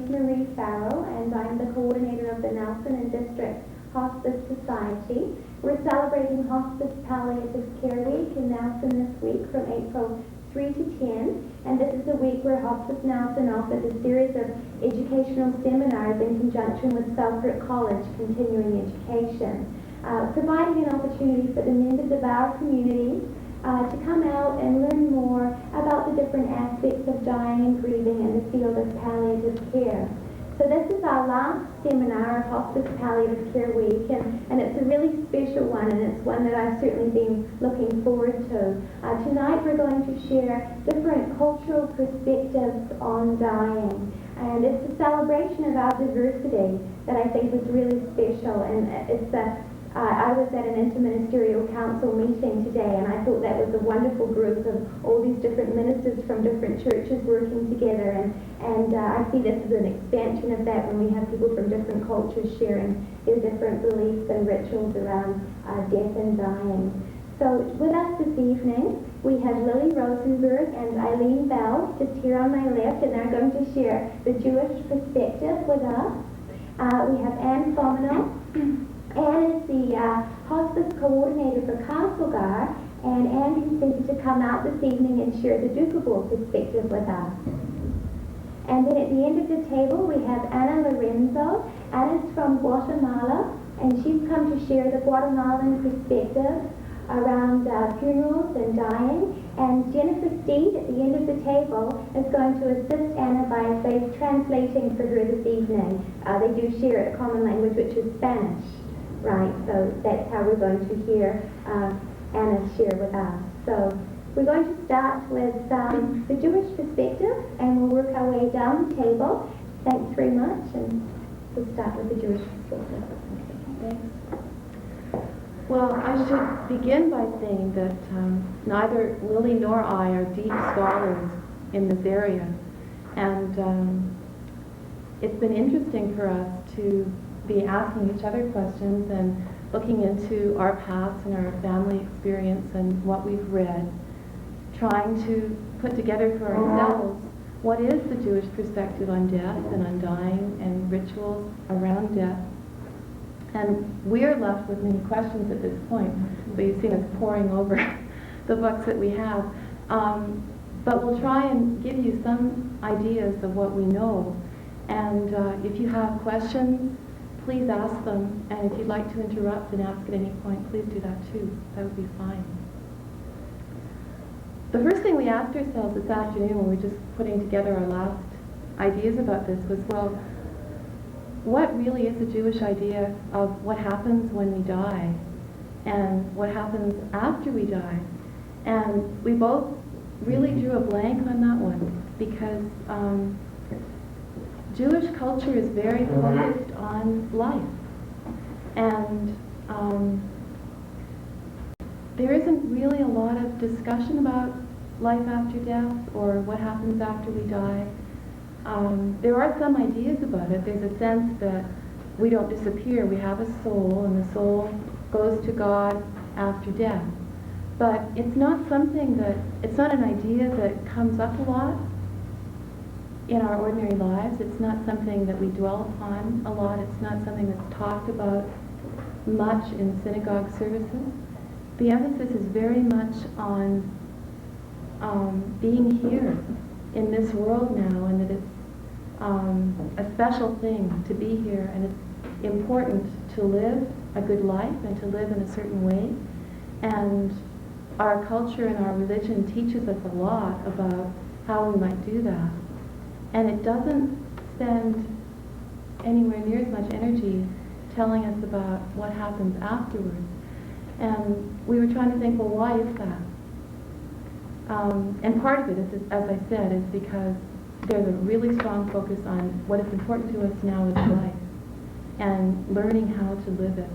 is Marie Farrell, and I'm the coordinator of the Nelson and District Hospice Society. We're celebrating Hospice Palliative Care Week in Nelson this week from April 3 to 10, and this is a week where Hospice Nelson offers a series of educational seminars in conjunction with Selkirk College Continuing Education, providing an opportunity for the members of our community to come out and learn more about the different aspects of dying and grieving in the field of palliative care. So this is our last seminar of Hospice Palliative Care Week, and it's a really special one, and it's one that I've certainly been looking forward to. Tonight we're going to share different cultural perspectives on dying, and it's a celebration of our diversity that I think is really special, and I was at an interministerial council meeting today, and I thought that was a wonderful group of all these different ministers from different churches working together, and I see this as an expansion of that when we have people from different cultures sharing their different beliefs and rituals around death and dying. So with us this evening, we have Lily Rosenberg and Ilene just here on my left, and they're going to share the Jewish perspective with us. We have Anne Fomenoff. Anne is the Hospice Coordinator for Castlegar, and Anne consented to come out this evening and share the Doukhobour perspective with us. And then at the end of the table we have Lorenzo. Anna's from Guatemala, and she's come to share the Guatemalan perspective around funerals and dying. And Jennifer Steed at the end of the table is going to assist Anna by translating for her this evening. They do share a common language, which is Spanish. Right, so that's how we're going to hear Anna share with us. So we're going to start with the Jewish perspective, and we'll work our way down the table. Thanks very much, and we'll start with the Jewish perspective. Thanks. Well, I should begin by saying that neither Lily nor I are deep scholars in this area, and it's been interesting for us to be asking each other questions and looking into our past and our family experience and what we've read, trying to put together for ourselves what is the Jewish perspective on death and on dying and rituals around death. And we're left with many questions at this point, so you've seen us poring over the books that we have. But we'll try and give you some ideas of what we know. And if you have questions, please ask them, and if you'd like to interrupt and ask at any point, please do that too. That would be fine. The first thing we asked ourselves this afternoon when we were just putting together our last ideas about this was, well, what really is the Jewish idea of what happens when we die and what happens after we die? And we both really drew a blank on that one because Jewish culture is very focused on life, and there isn't really a lot of discussion about life after death or what happens after we die. There are some ideas about it. There's a sense that we don't disappear. We have a soul, and the soul goes to God after death. But it's not something that, it's not an idea that comes up a lot in our ordinary lives. It's not something that we dwell upon a lot. It's not something that's talked about much in synagogue services. The emphasis is very much on being here in this world now, and that it's a special thing to be here, and it's important to live a good life and to live in a certain way. And our culture and our religion teaches us a lot about how we might do that. And it doesn't spend anywhere near as much energy telling us about what happens afterwards. And we were trying to think, well, why is that? And part of it is, as I said, is because there's a really strong focus on what is important to us now is life and learning how to live it.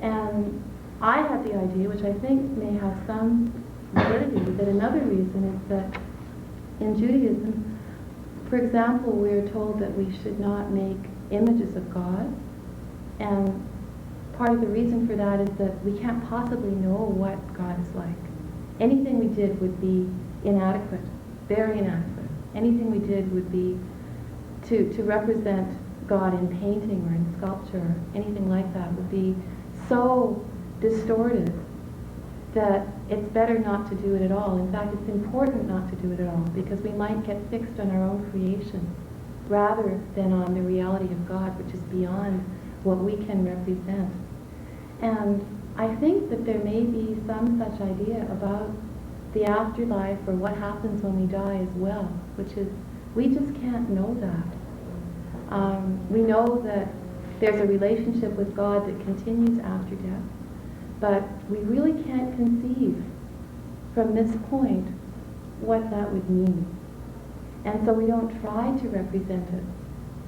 And I had the idea, which I think may have some validity, that another reason is that in Judaism, for example, we are told that we should not make images of God, and part of the reason for that is that we can't possibly know what God is like. Anything we did would be inadequate, very inadequate, anything we did would be to represent God in painting or in sculpture, anything like that would be so distorted that it's better not to do it at all. In fact, it's important not to do it at all, because we might get fixed on our own creation rather than on the reality of God, which is beyond what we can represent. And I think that there may be some such idea about the afterlife or what happens when we die as well, which is we just can't know that. We know that there's a relationship with God that continues after death, but we really can't conceive from this point what that would mean. And so we don't try to represent it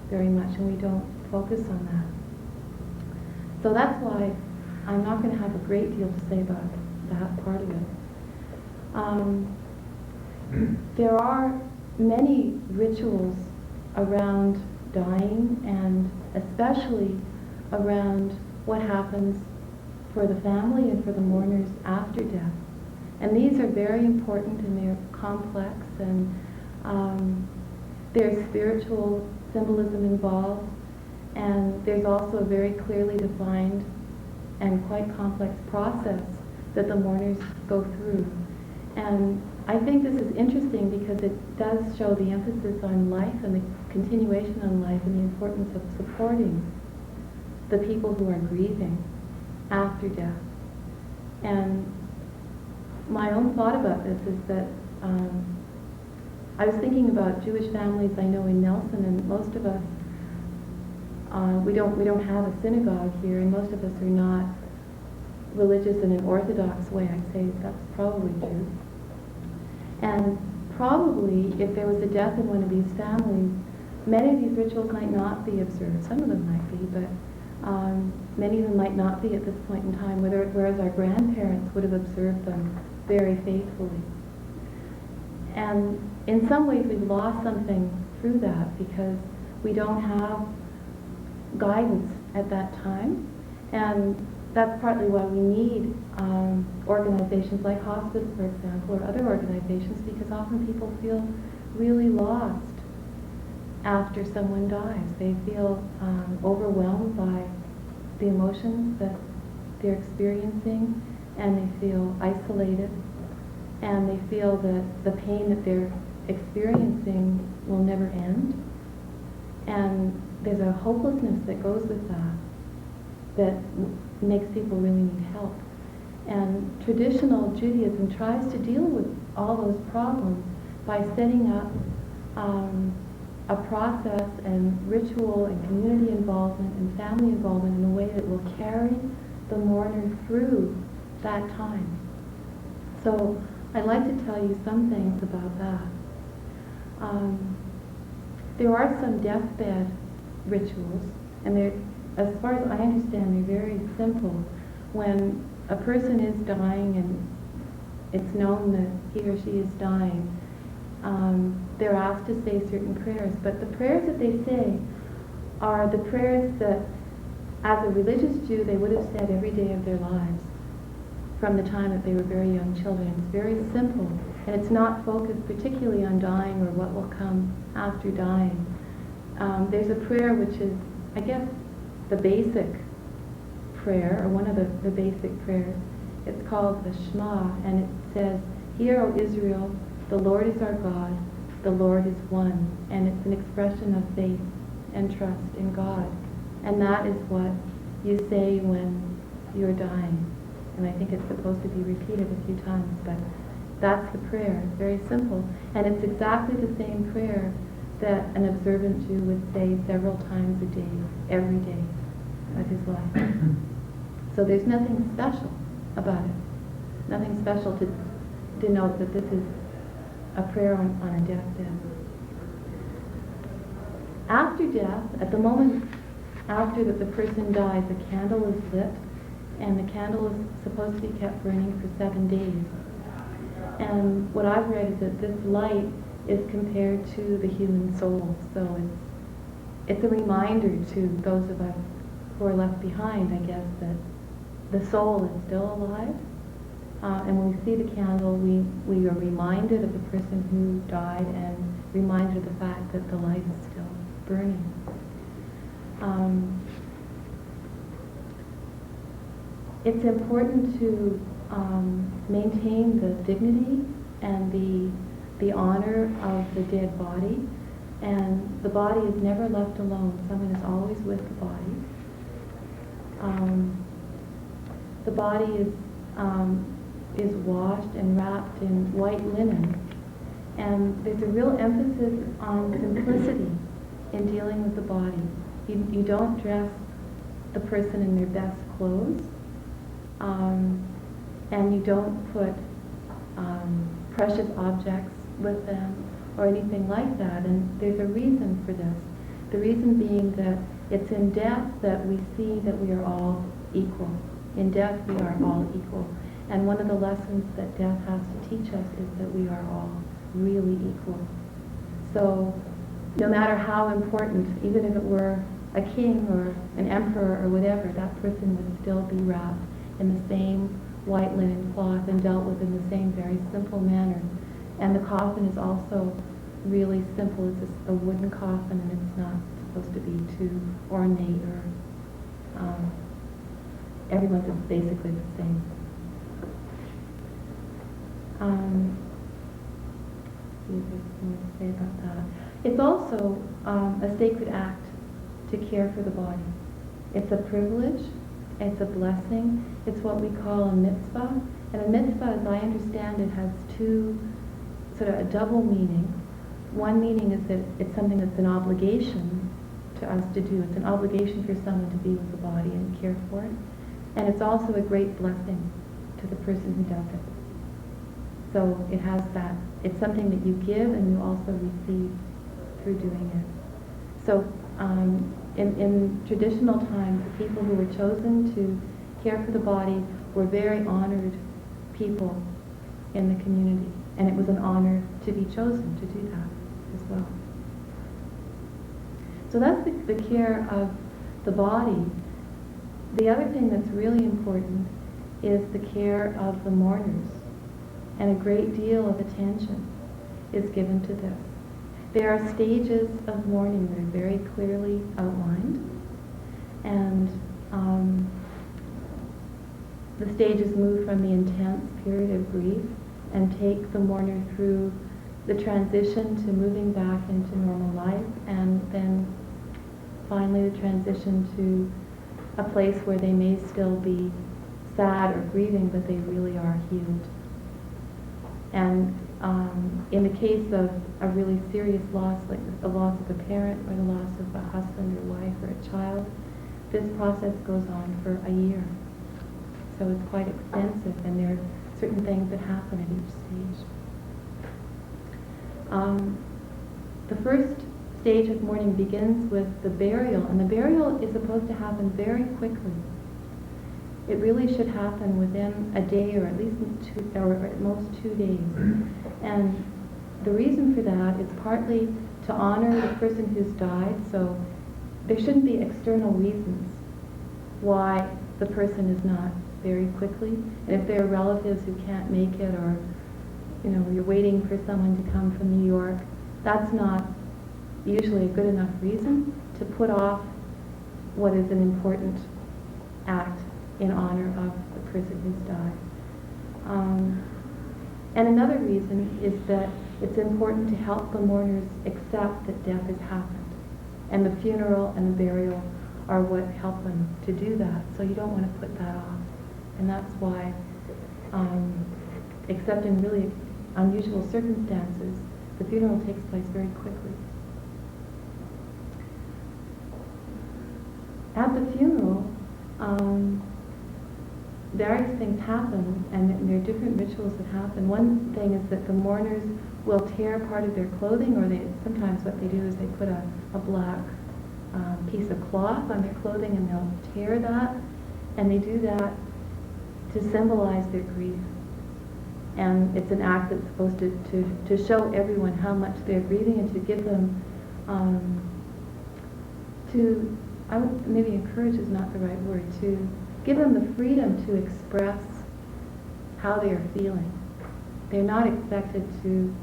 very much, and we don't focus on that. So that's why I'm not going to have a great deal to say about that part of it. There are many rituals around dying, and especially around what happens for the family and for the mourners after death. And these are very important, and they're complex, and there's spiritual symbolism involved, and there's also a very clearly defined and quite complex process that the mourners go through. And I think this is interesting because it does show the emphasis on life and the continuation on life and the importance of supporting the people who are grieving after death. And my own thought about this is that I was thinking about Jewish families I know in Nelson, and most of us we don't have a synagogue here, and most of us are not religious in an orthodox way. I'd say that's probably true. And probably, if there was a death in one of these families, many of these rituals might not be observed. Some of them might be, but many of them might not be at this point in time, whereas our grandparents would have observed them very faithfully. And in some ways, we've lost something through that because we don't have guidance at that time. And that's partly why we need organizations like Hospice, for example, or other organizations, because often people feel really lost after someone dies. They feel overwhelmed by the emotions that they're experiencing, and they feel isolated, and they feel that the pain that they're experiencing will never end. And there's a hopelessness that goes with that makes people really need help. And traditional Judaism tries to deal with all those problems by setting up a process and ritual and community involvement and family involvement in a way that will carry the mourner through that time. So I'd like to tell you some things about that. There are some deathbed rituals, and they're, as far as I understand, they're very simple. When a person is dying and it's known that he or she is dying, they're asked to say certain prayers. But the prayers that they say are the prayers that, as a religious Jew, they would have said every day of their lives from the time that they were very young children. It's very simple, and it's not focused particularly on dying or what will come after dying. There's a prayer which is, I guess, the basic prayer, or one of the basic prayers. It's called the Shema, and it says, "Hear, O Israel, the Lord is our God, the Lord is one." And it's an expression of faith and trust in God. And that is what you say when you're dying. And I think it's supposed to be repeated a few times, but that's the prayer. It's very simple. And it's exactly the same prayer that an observant Jew would say several times a day, every day of his life. So there's nothing special about it. Nothing special to denote that this is a prayer on a deathbed. After death, at the moment after that the person dies, a candle is lit, and the candle is supposed to be kept burning for 7 days. And what I've read is that this light is compared to the human soul. So it's a reminder to those of us who are left behind, I guess, that the soul is still alive, And when we see the candle, we are reminded of the person who died and reminded of the fact that the light is still burning. It's important to maintain the dignity and the honor of the dead body, and the body is never left alone. Someone is always with the body. The body is washed and wrapped in white linen, and there's a real emphasis on simplicity in dealing with the body. You don't dress the person in their best clothes, and you don't put precious objects with them or anything like that. And there's a reason for this. The reason being that it's in death that we see that we are all equal. In death we are all equal. And one of the lessons that death has to teach us is that we are all really equal. So no matter how important, even if it were a king or an emperor or whatever, that person would still be wrapped in the same white linen cloth and dealt with in the same very simple manner. And the coffin is also really simple. It's a wooden coffin, and it's not supposed to be too ornate, or everyone's basically the same. See if there's something to say about that. It's also a sacred act to care for the body. It's a privilege. It's a blessing. It's what we call a mitzvah. And a mitzvah, as I understand it, has sort of a double meaning. One meaning is that it's something that's an obligation to us to do. It's an obligation for someone to be with the body and care for it. And it's also a great blessing to the person who does it. So it has that. It's something that you give and you also receive through doing it. So in traditional times, the people who were chosen to care for the body were very honored people in the community. And it was an honor to be chosen to do that as well. So that's the care of the body. The other thing that's really important is the care of the mourners. And a great deal of attention is given to this. There are stages of mourning that are very clearly outlined. And the stages move from the intense period of grief and take the mourner through the transition to moving back into normal life, and then finally the transition to a place where they may still be sad or grieving, but they really are healed. And in the case of a really serious loss, like the loss of a parent or the loss of a husband or wife or a child, this process goes on for a year. So it's quite extensive, and there are certain things that happen at each stage. The first stage of mourning begins with the burial, and the burial is supposed to happen very quickly. It really should happen within a day, or at least at most 2 days. And the reason for that is partly to honor the person who's died, so there shouldn't be external reasons why the person is not buried quickly. And if there are relatives who can't make it, or you're waiting for someone to come from New York, that's not usually a good enough reason to put off what is an important act in honor of the person who's died. And another reason is that it's important to help the mourners accept that death has happened. And the funeral and the burial are what help them to do that. So you don't want to put that off. And that's why, except in really unusual circumstances, the funeral takes place very quickly. At the funeral, various things happen, and there are different rituals that happen. One thing is that the mourners will tear part of their clothing, or sometimes what they do is they put a black piece of cloth on their clothing and they'll tear that, and they do that to symbolize their grief. And it's an act that's supposed to show everyone how much they're grieving, and to give them, I would maybe encourage is not the right word, to give them the freedom to express how they are feeling. They're not expected to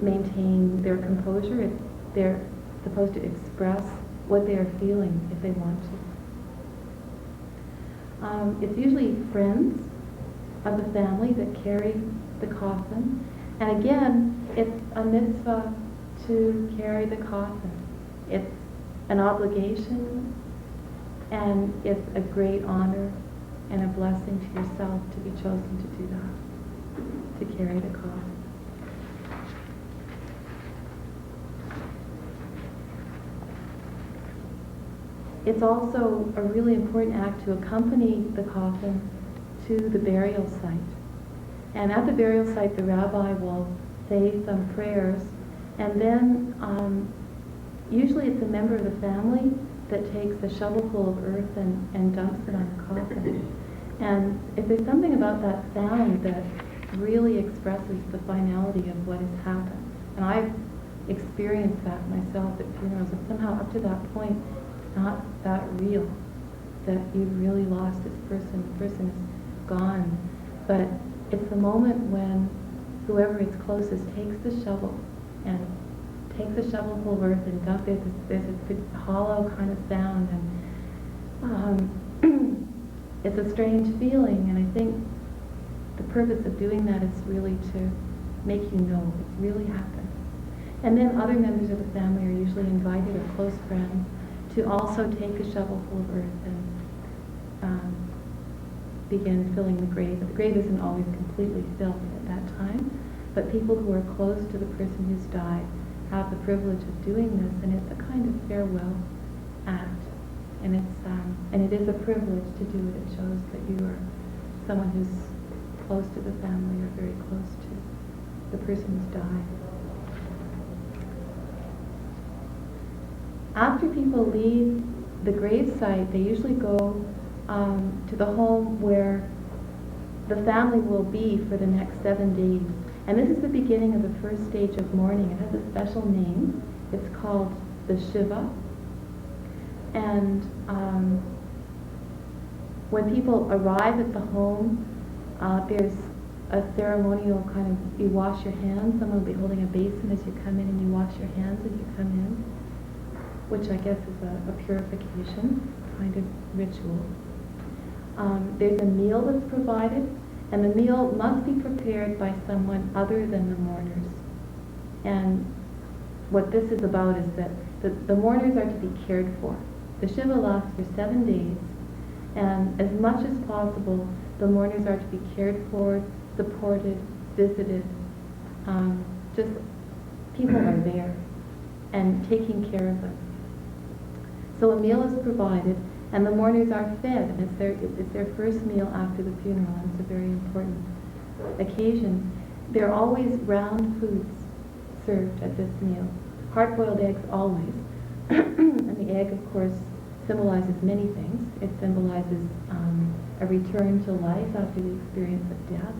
maintain their composure. They're supposed to express what they are feeling if they want to. It's usually friends of the family that carry the coffin. And again, it's a mitzvah to carry the coffin. It's an obligation, and it's a great honor and a blessing to yourself to be chosen to do that, to carry the coffin. It's also a really important act to accompany the coffin to the burial site. And at the burial site, the rabbi will say some prayers, and then usually it's a member of the family that takes a shovelful of earth and dumps it on the coffin. And if there's something about that sound that really expresses the finality of what has happened, and I've experienced that myself at funerals, and somehow up to that point, it's not that real, that you've really lost this person, the person is gone. But it's the moment when whoever is closest takes the shovel and takes a shovelful of earth and dumps it. There's a big hollow kind of sound, and it's a strange feeling. And I think the purpose of doing that is really to make you know it's really happened. And then other members of the family are usually invited, or close friends, to also take a shovelful of earth and begin filling the grave. But the grave isn't always completely filled at that time, but people who are close to the person who's died have the privilege of doing this, and it's a kind of farewell act. And it is a privilege to do it. It shows that you are someone who's close to the family, or very close to the person who's died. After people leave the grave site, they usually go to the home where the family will be for the next 7 days. And this is the beginning of the first stage of mourning. It has a special name. It's called the Shiva. And when people arrive at the home, there's a ceremonial kind of, you wash your hands. Someone will be holding a basin as you come in, and you wash your hands as you come in, which I guess is a purification kind of ritual. There's a meal that's provided, and the meal must be prepared by someone other than the mourners. And what this is about is that the mourners are to be cared for. The Shiva lasts for 7 days, and as much as possible, the mourners are to be cared for, supported, visited. Just people are there and taking care of them. So a meal is provided, and the mourners are fed, and it's their first meal after the funeral, and it's a very important occasion. There are always round foods served at this meal. Hard-boiled eggs always. And the egg, of course, symbolizes many things. It symbolizes a return to life after the experience of death.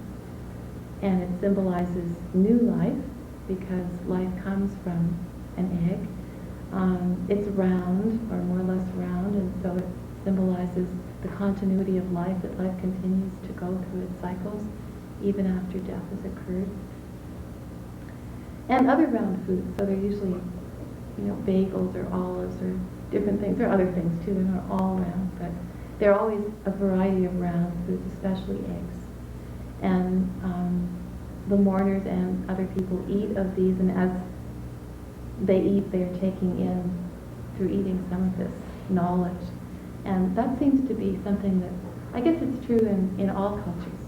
And it symbolizes new life, because life comes from an egg. It's round, or more or less round, and so it symbolizes the continuity of life, that life continues to go through its cycles even after death has occurred. And other round foods, so they're usually, bagels or olives or different things. There are other things too, they're not all round, but there are always a variety of round foods, especially eggs. And the mourners and other people eat of these, and as they eat, they're taking in, through eating, some of this knowledge. And that seems to be something that, I guess it's true in all cultures,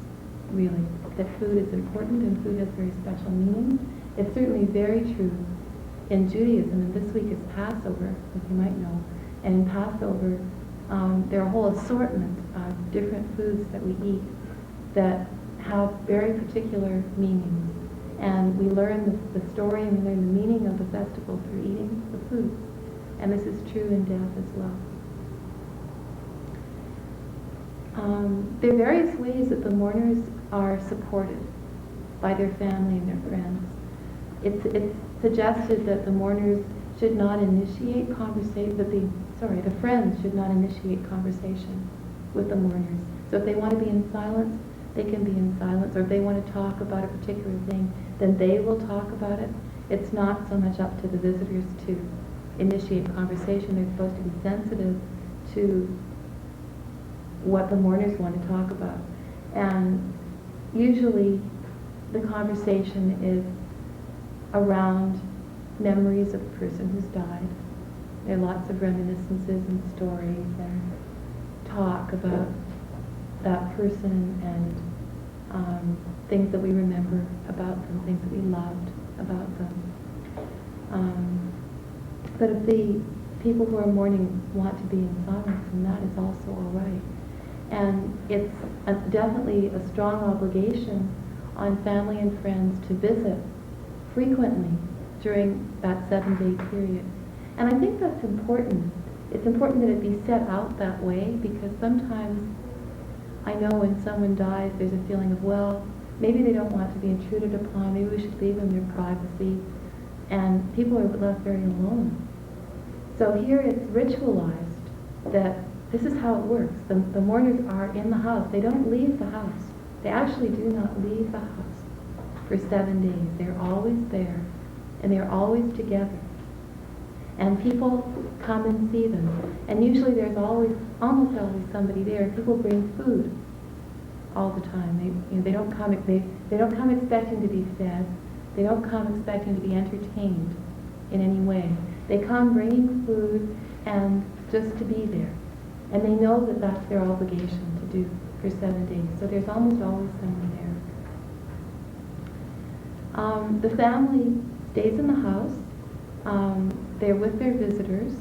really, that food is important and food has very special meaning. It's certainly very true in Judaism, and this week is Passover, as you might know. And in Passover, there are a whole assortment of different foods that we eat that have very particular meanings. And we learn the story, and we learn the meaning of the festival through eating the foods. And this is true in death as well. There are various ways that the mourners are supported by their family and their friends. It's suggested that the mourners should not initiate conversation, the friends should not initiate conversation with the mourners. So if they want to be in silence, they can be in silence, or if they want to talk about a particular thing, then they will talk about it. It's not so much up to the visitors to initiate conversation. They're supposed to be sensitive to what the mourners want to talk about. And usually the conversation is around memories of the person who's died. There are lots of reminiscences and stories and talk about that person and things that we remember about them, things that we loved about them. But if the people who are mourning want to be in silence, then that is also all right. And it's definitely a strong obligation on family and friends to visit frequently during that 7-day period. And I think that's important. It's important that it be set out that way, because sometimes I know when someone dies, there's a feeling of, well, maybe they don't want to be intruded upon, maybe we should leave them their privacy, and people are left very alone. So here it's ritualized that this is how it works. The mourners are in the house. They don't leave the house. They actually do not leave the house for 7 days. They're always there, and they're always together. And people come and see them. And usually there's almost always somebody there. People bring food all the time. They don't come expecting to be fed. They don't come expecting to be entertained in any way. They come bringing food and just to be there. And they know that that's their obligation to do for 7 days. So there's almost always someone there. The family stays in the house. They're with their visitors.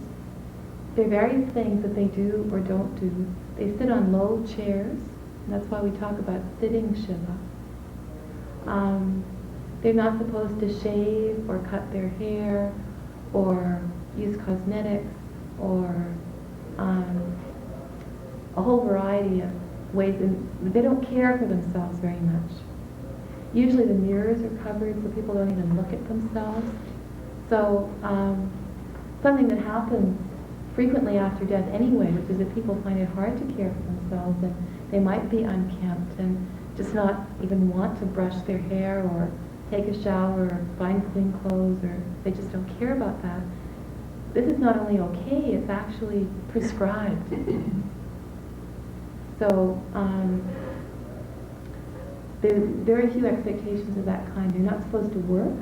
There are various things that they do or don't do. They sit on low chairs. And that's why we talk about sitting Shiva. They're not supposed to shave or cut their hair or use cosmetics or a whole variety of ways. And they don't care for themselves very much. Usually the mirrors are covered so people don't even look at themselves. So something that happens frequently after death anyway, which is that people find it hard to care for themselves, and they might be unkempt and just not even want to brush their hair or take a shower or find clean clothes, or they just don't care about that. This is not only okay, it's actually prescribed. So there are very few expectations of that kind. They're not supposed to work,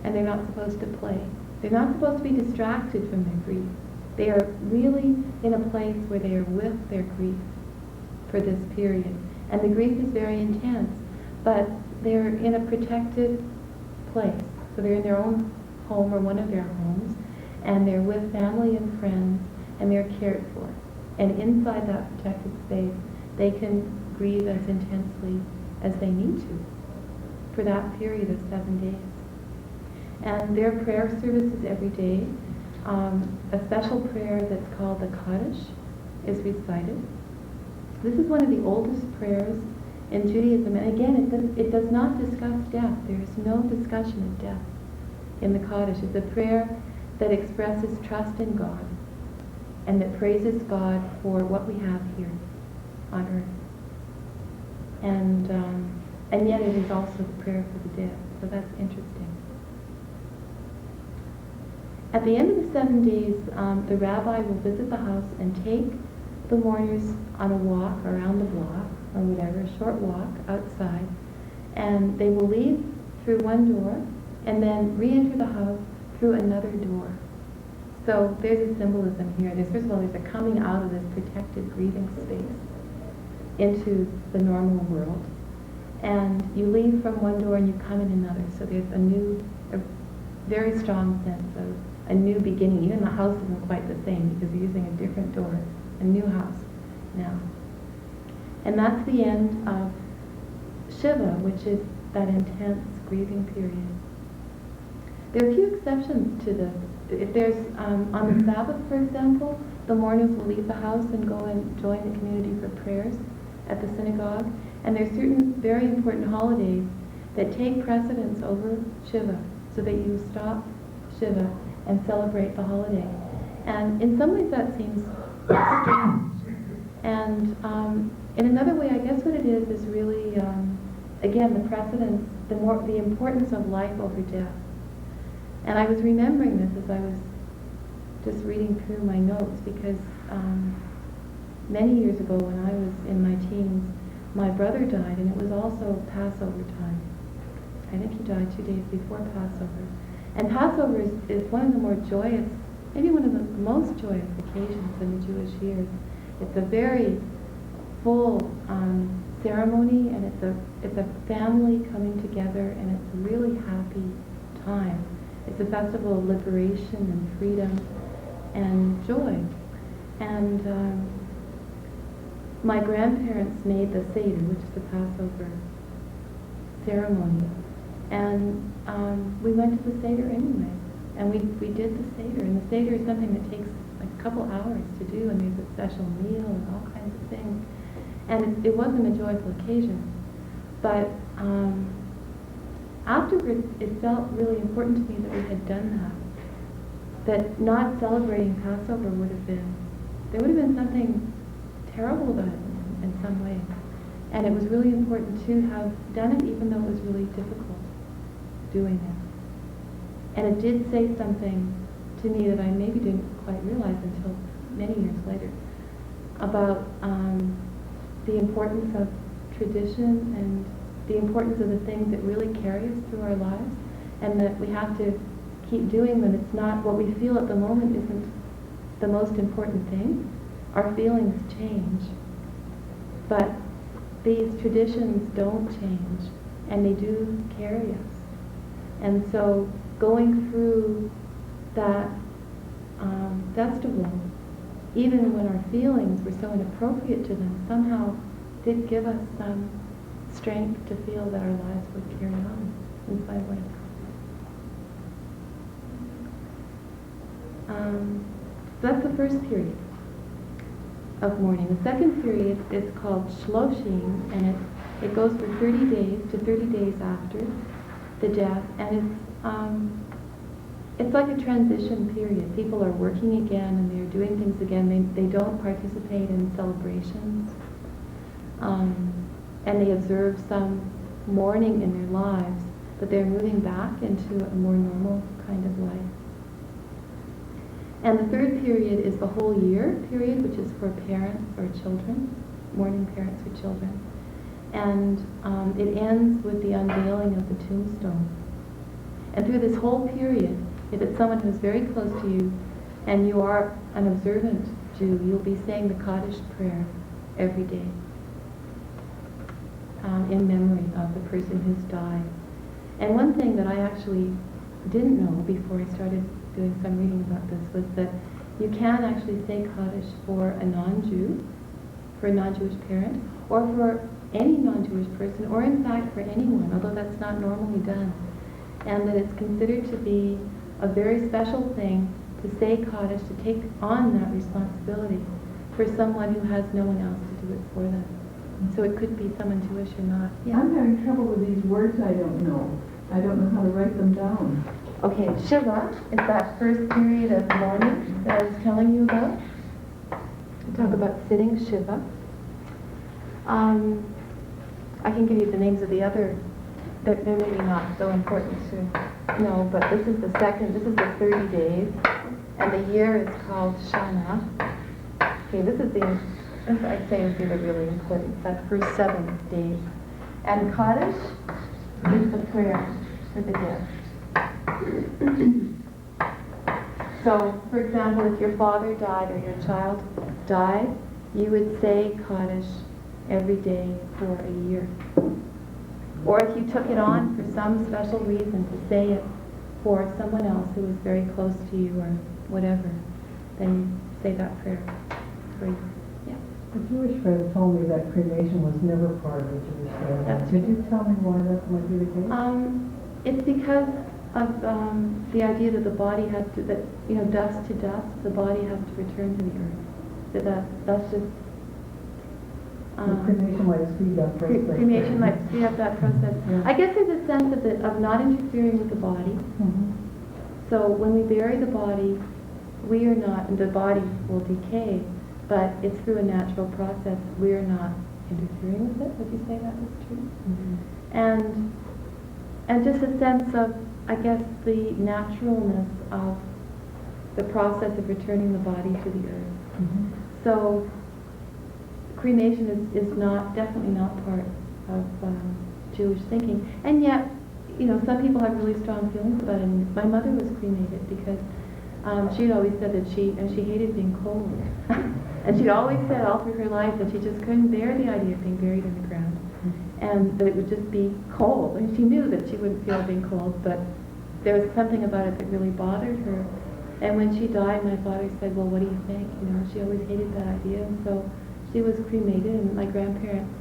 and they're not supposed to play. They're not supposed to be distracted from their grief. They are really in a place where they are with their grief for this period. And the grief is very intense, but they're in a protected place. So they're in their own home or one of their homes, and they're with family and friends, and they're cared for. And inside that protected space, they can grieve as intensely as they need to for that period of 7 days. And their prayer services every day. A special prayer that's called the Kaddish is recited. This is one of the oldest prayers in Judaism, and again, it does not discuss death. There is no discussion of death in the Kaddish. It's a prayer that expresses trust in God and that praises God for what we have here on earth. And yet it is also the prayer for the dead, so that's interesting. At the end of the 7 days, the rabbi will visit the house and take the mourners on a walk around the block, or whatever, a short walk outside, and they will leave through one door and then re-enter the house through another door. So there's a symbolism here. First of all, there's a coming out of this protected grieving space into the normal world. And you leave from one door and you come in another. So there's a very strong sense of a new beginning. Even the house isn't quite the same because you're using a different door, a new house now. And that's the end of Shiva, which is that intense grieving period. There are a few exceptions to this. If there's, on the Sabbath, for example, the mourners will leave the house and go and join the community for prayers at the synagogue. And there's certain very important holidays that take precedence over Shiva, so that you stop Shiva and celebrate the holiday. And in some ways that seems strange. And in another way, I guess what it is really, again, the precedence, the importance of life over death. And I was remembering this as I was just reading through my notes, because many years ago when I was in my teens, my brother died, and it was also Passover time. I think he died 2 days before Passover. And Passover is one of the more joyous, maybe one of the most joyous occasions in the Jewish year. It's a very full ceremony, and it's a family coming together, and it's a really happy time. It's a festival of liberation and freedom and joy. And my grandparents made the Seder, which is the Passover ceremony. And we went to the Seder anyway. And we did the Seder. And the Seder is something that takes like a couple hours to do, and there's a special meal and all kinds of things. And it wasn't a joyful occasion. But afterwards, it felt really important to me that we had done that. That not celebrating Passover would have been something terrible about it in some way. And it was really important to have done it, even though it was really difficult doing it. And it did say something to me that I maybe didn't quite realize until many years later, about the importance of tradition and the importance of the things that really carry us through our lives, and that we have to keep doing them. It's not what we feel at the moment isn't the most important thing. Our feelings change, but these traditions don't change, and they do carry us. And so going through that festival, even when our feelings were so inappropriate to them, somehow did give us some strength to feel that our lives would carry on in some way. So that's the first period of mourning. The second period is called Shloshim, and it goes for 30 days to 30 days after the death, and it's like a transition period. People are working again, and they're doing things again. They don't participate in celebrations, and they observe some mourning in their lives, but they're moving back into a more normal kind of life. And the third period is the whole year period, which is for parents or children, mourning parents or children. And it ends with the unveiling of the tombstone. And through this whole period, if it's someone who's very close to you, and you are an observant Jew, you'll be saying the Kaddish prayer every day in memory of the person who's died. And one thing that I actually didn't know before I started doing some reading about this was that you can actually say Kaddish for a non-Jew, for a non-Jewish parent, or for any non-Jewish person, or in fact for anyone, although that's not normally done. And that it's considered to be a very special thing to say Kaddish, to take on that responsibility for someone who has no one else to do it for them. So it could be someone Jewish or not. Yeah. I'm having trouble with these words I don't know. I don't know how to write them down. Okay, Shiva is that first period of mourning that I was telling you about. We talk about sitting Shiva. I can give you the names of the other. They're maybe not so important to know, but this is the 30 days, and the year is called Shana. Okay, this I'd say would be the really important, that first 7 days. And Kaddish is the prayer for the dead. So, for example, if your father died or your child died, you would say Kaddish every day for a year. Or if you took it on for some special reason to say it for someone else who was very close to you or whatever, then you say that prayer for you. Yeah. A Jewish friend told me that cremation was never part of the Jewish family. Could you tell me why that might be the case? It's because of the idea that the body has to, dust to dust, the body has to return to the earth. That's just... cremation might speed up process. Cremation might speed up that process. Yeah. I guess there's a sense of not interfering with the body. Mm-hmm. So when we bury the body, we are not, and the body will decay, but it's through a natural process. We're not interfering with it. Would you say that was true? Mm-hmm. And just a sense of, I guess, the naturalness of the process of returning the body to the earth. Mm-hmm. So cremation is definitely not part of Jewish thinking. And yet, some people have really strong feelings about it. And my mother was cremated because she had always said that she hated being cold. And she'd always said all through her life that she just couldn't bear the idea of being buried in the ground. And that it would just be cold. And she knew that she wouldn't feel being cold, but there was something about it that really bothered her. And when she died, my father said, well, what do you think? She always hated that idea. And so she was cremated, and my grandparents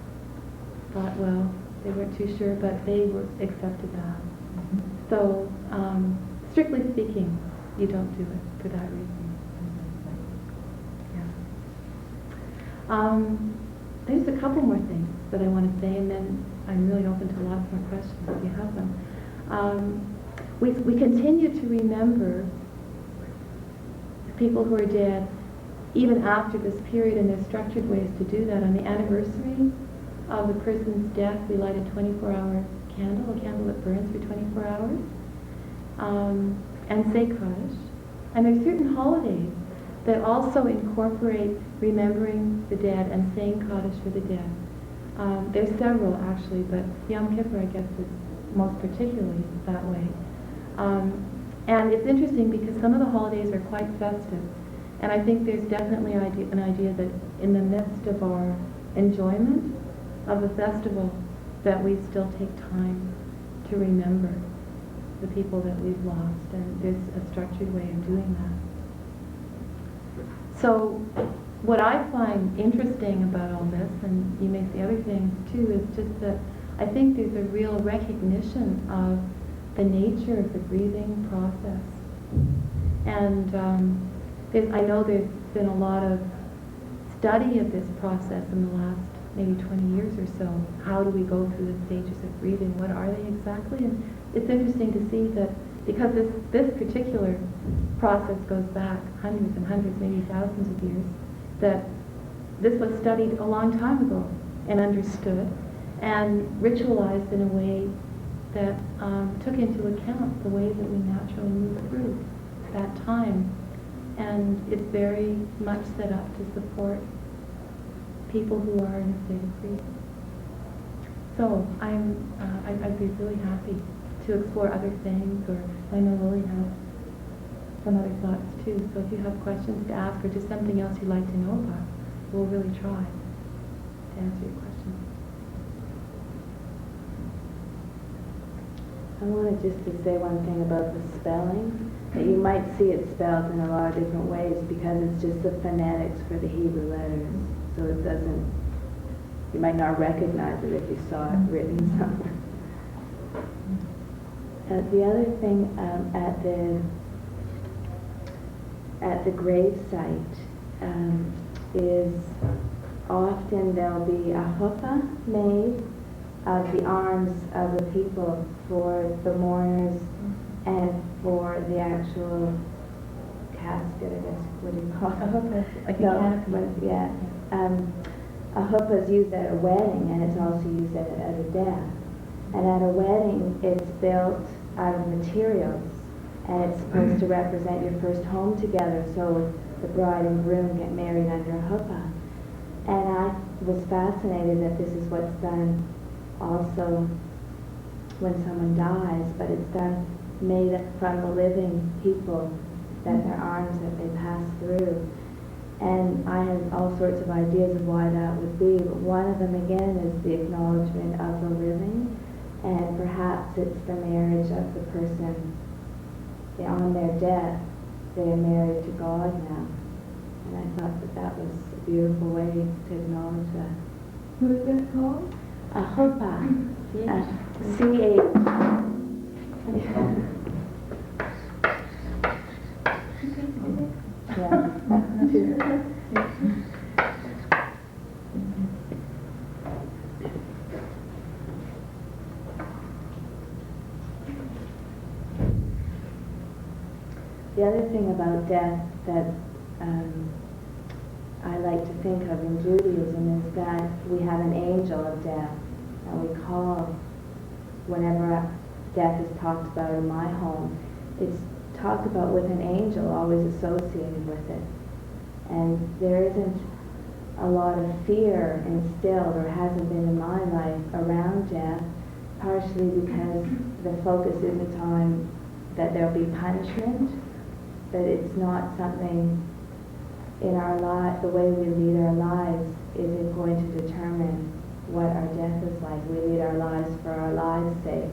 thought, well, they weren't too sure, but they accepted that. So, strictly speaking, you don't do it for that reason. Yeah. There's a couple more things that I want to say, and then I'm really open to lots more questions if you have them. We continue to remember people who are dead even after this period, and there's structured ways to do that. On the anniversary of the person's death, we light a 24-hour candle, a candle that burns for 24 hours, and say Kaddish. And there's certain holidays that also incorporate remembering the dead and saying Kaddish for the dead. There's several actually, but Yom Kippur, I guess, is most particularly that way. And it's interesting because some of the holidays are quite festive. And I think there's definitely an idea that in the midst of our enjoyment of the festival, that we still take time to remember the people that we've lost. And there's a structured way of doing that. So what I find interesting about all this, and you may see other things too, is just that I think there's a real recognition of the nature of the grieving process. And I know there's been a lot of study of this process in the last maybe 20 years or so. How do we go through the stages of grieving? What are they exactly? And it's interesting to see that because this particular process goes back hundreds and hundreds, maybe thousands of years, that this was studied a long time ago and understood and ritualized in a way that took into account the way that we naturally move through that time. And it's very much set up to support people who are in a state of grief. So I'd be really happy to explore other things, or I know Lily has some other thoughts too. So if you have questions to ask or just something else you'd like to know about, we'll really try to answer your questions. I wanted just to say one thing about the spelling, that you might see it spelled in a lot of different ways because it's just the phonetics for the Hebrew letters. So it doesn't, you might not recognize it if you saw it written somewhere. The other thing, at the grave site is often there'll be a chuppah made of the arms of the people for the mourners and for the actual casket, I guess, what do you call it? A chuppah, like a No, canopy. but yeah. A chuppah is used at a wedding, and it's also used at a death. And at a wedding, it's built out of materials, and it's supposed to represent your first home together, so the bride and groom get married under a chuppah. And I was fascinated that this is what's done also when someone dies, but it's done made from the living people, that their arms that they pass through. And I had all sorts of ideas of why that would be, but one of them again is the acknowledgement of the living, and perhaps it's the marriage of the person on their death. They're married to God now. And I thought that was a beautiful way to acknowledge that. Who is this called? A chuppah. C-H. The other thing about death that I like to think of in Judaism is that we have an angel of death, and we call, whenever death is talked about in my home, it's talked about with an angel always associated with it. And there isn't a lot of fear instilled, or hasn't been in my life, around death, partially because the focus isn't on that there'll be punishment, that it's not something in our life, the way we lead our lives isn't going to determine what our death is like. We lead our lives for our lives' sake,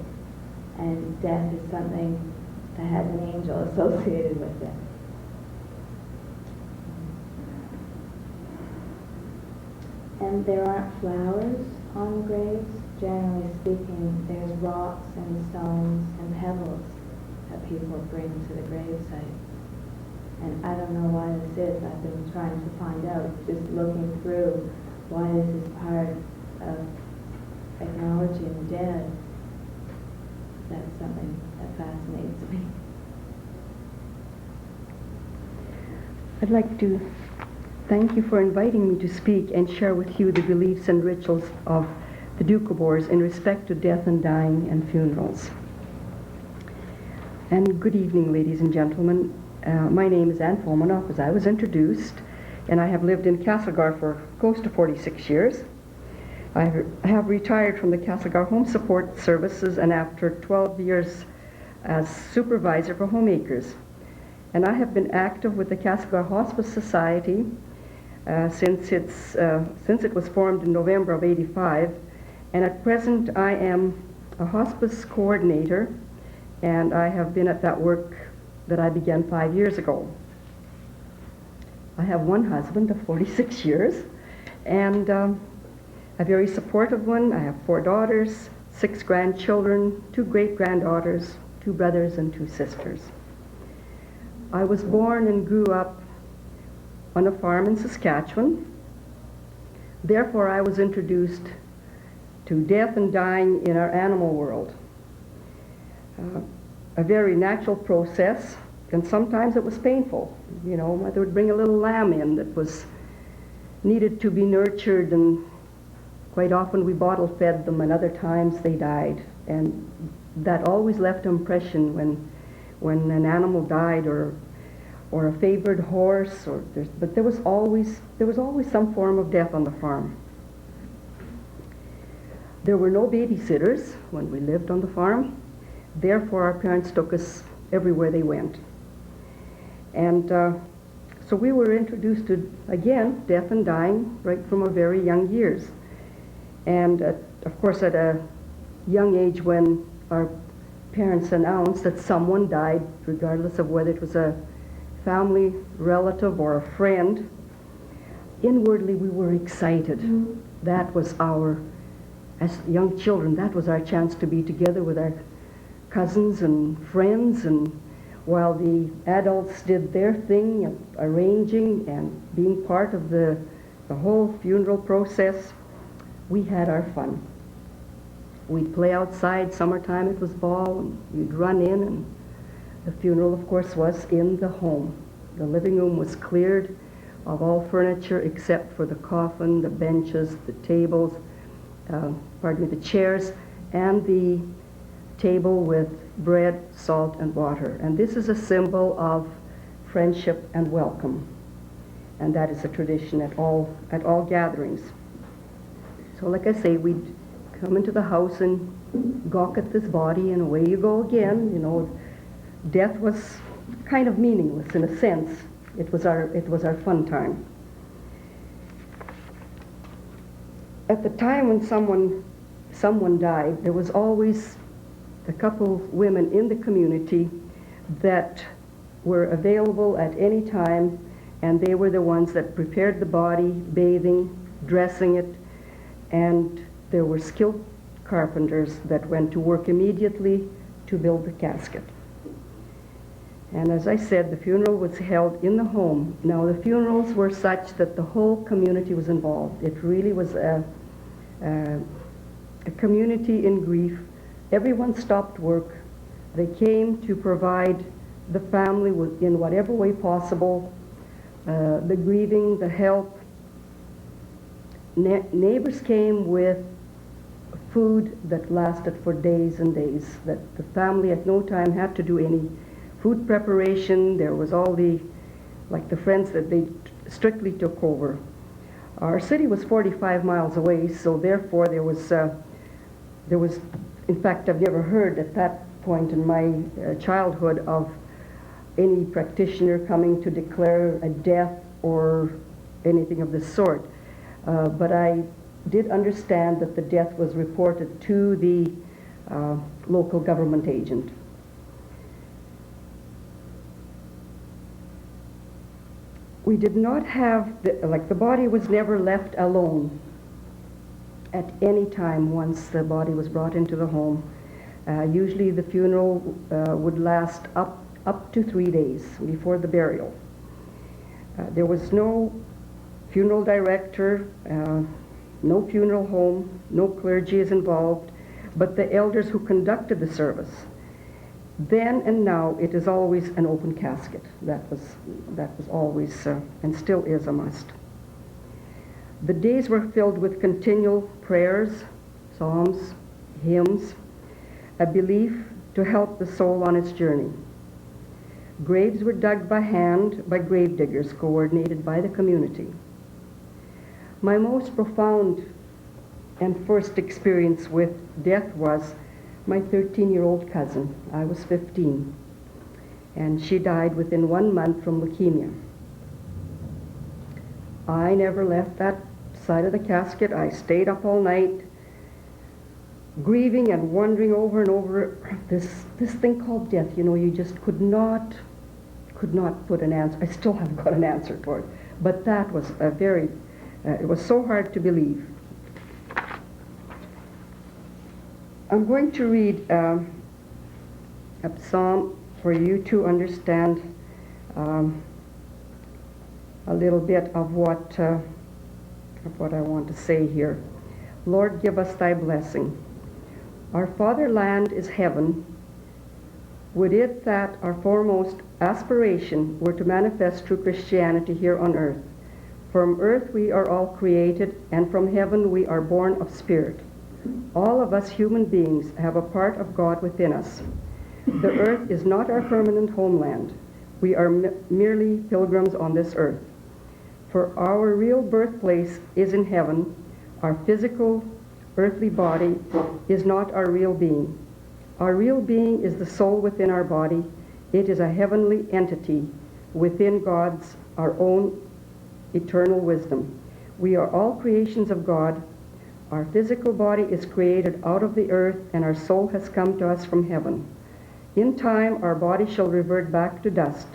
and death is something that has an angel associated with it. And there aren't flowers on the graves. Generally speaking, there's rocks and stones and pebbles that people bring to the gravesite. And I don't know why this is. I've been trying to find out, just looking through why this is part of acknowledging the dead. That's something that fascinates me. I'd like to thank you for inviting me to speak and share with you the beliefs and rituals of the Doukhobours in respect to death and dying and funerals. And good evening, ladies and gentlemen. My name is Fomenoff, as I was introduced, and I have lived in Castlegar for close to 46 years. I have retired from the Castlegar Home Support Services, and after 12 years as supervisor for homemakers. And I have been active with the Castlegar Hospice Society since it was formed in November of '85, and at present I am a Hospice Coordinator, and I have been at that work that I began 5 years ago. I have one husband of 46 years, and a very supportive one. I have 4 daughters, 6 grandchildren, 2 great-granddaughters, 2 brothers, and 2 sisters. I was born and grew up on a farm in Saskatchewan. Therefore, I was introduced to death and dying in our animal world. A very natural process, and sometimes it was painful. You know, mother would bring a little lamb in that was needed to be nurtured, and quite often we bottle fed them, and other times they died. And that always left an impression when an animal died, or a favored horse, but there was always some form of death on the farm. There were no babysitters when we lived on the farm. Therefore, our parents took us everywhere they went. And so we were introduced to, again, death and dying right from a very young years. And of course, at a young age, when our parents announced that someone died, regardless of whether it was a family relative or a friend, inwardly we were excited. That was as young children, that was our chance to be together with our cousins and friends, and while the adults did their thing of arranging and being part of the whole funeral process, we had our fun. We'd play outside. Summertime it was fall, and we'd run in, and the funeral, of course, was in the home. The living room was cleared of all furniture except for the coffin, the benches, the tables, the chairs, and the table with bread, salt, and water. And this is a symbol of friendship and welcome. And that is a tradition at all gatherings. So like I say, we'd come into the house and gawk at this body, and away you go again. You know, death was kind of meaningless in a sense. It was our fun time. At the time when someone died, there was always a couple of women in the community that were available at any time, and they were the ones that prepared the body, bathing, dressing it, and there were skilled carpenters that went to work immediately to build the casket. And as I said, the funeral was held in the home. Now, the funerals were such that the whole community was involved. It really was a community in grief. Everyone stopped work. They came to provide the family with, in whatever way possible, the grieving, the help. Neighbors came with food that lasted for days and days, that the family at no time had to do any food preparation. There was all the friends that they strictly took over. Our city was 45 miles away, so therefore there was, in fact, I've never heard at that point in my childhood of any practitioner coming to declare a death or anything of this sort. But I did understand that the death was reported to the local government agent. We did not have, the body was never left alone at any time once the body was brought into the home. Usually the funeral would last up to 3 days before the burial. There was no funeral director, no funeral home, no clergy is involved, but the elders who conducted the service. Then and now, it is always an open casket. That was always and still is a must. The days were filled with continual prayers, psalms, hymns, a belief to help the soul on its journey. Graves were dug by hand by grave diggers coordinated by the community. My most profound and first experience with death was my 13-year-old cousin. I was 15, and she died within 1 month from leukemia. I never left that side of the casket. I stayed up all night, grieving and wondering over and over this thing called death. You know, you just could not put an answer. I still haven't got an answer for it. But that was a very, it was so hard to believe. I'm going to read a psalm for you to understand a little bit of what I want to say here. Lord, give us thy blessing. Our fatherland is heaven. Would it that our foremost aspiration were to manifest true Christianity here on earth. From earth we are all created, and from heaven we are born of spirit. All of us human beings have a part of God within us. The earth is not our permanent homeland. We are merely pilgrims on this earth. For our real birthplace is in heaven. Our physical, earthly body is not our real being. Our real being is the soul within our body. It is a heavenly entity within God's, our own eternal wisdom. We are all creations of God. Our physical body is created out of the earth, and our soul has come to us from heaven. In time, our body shall revert back to dust,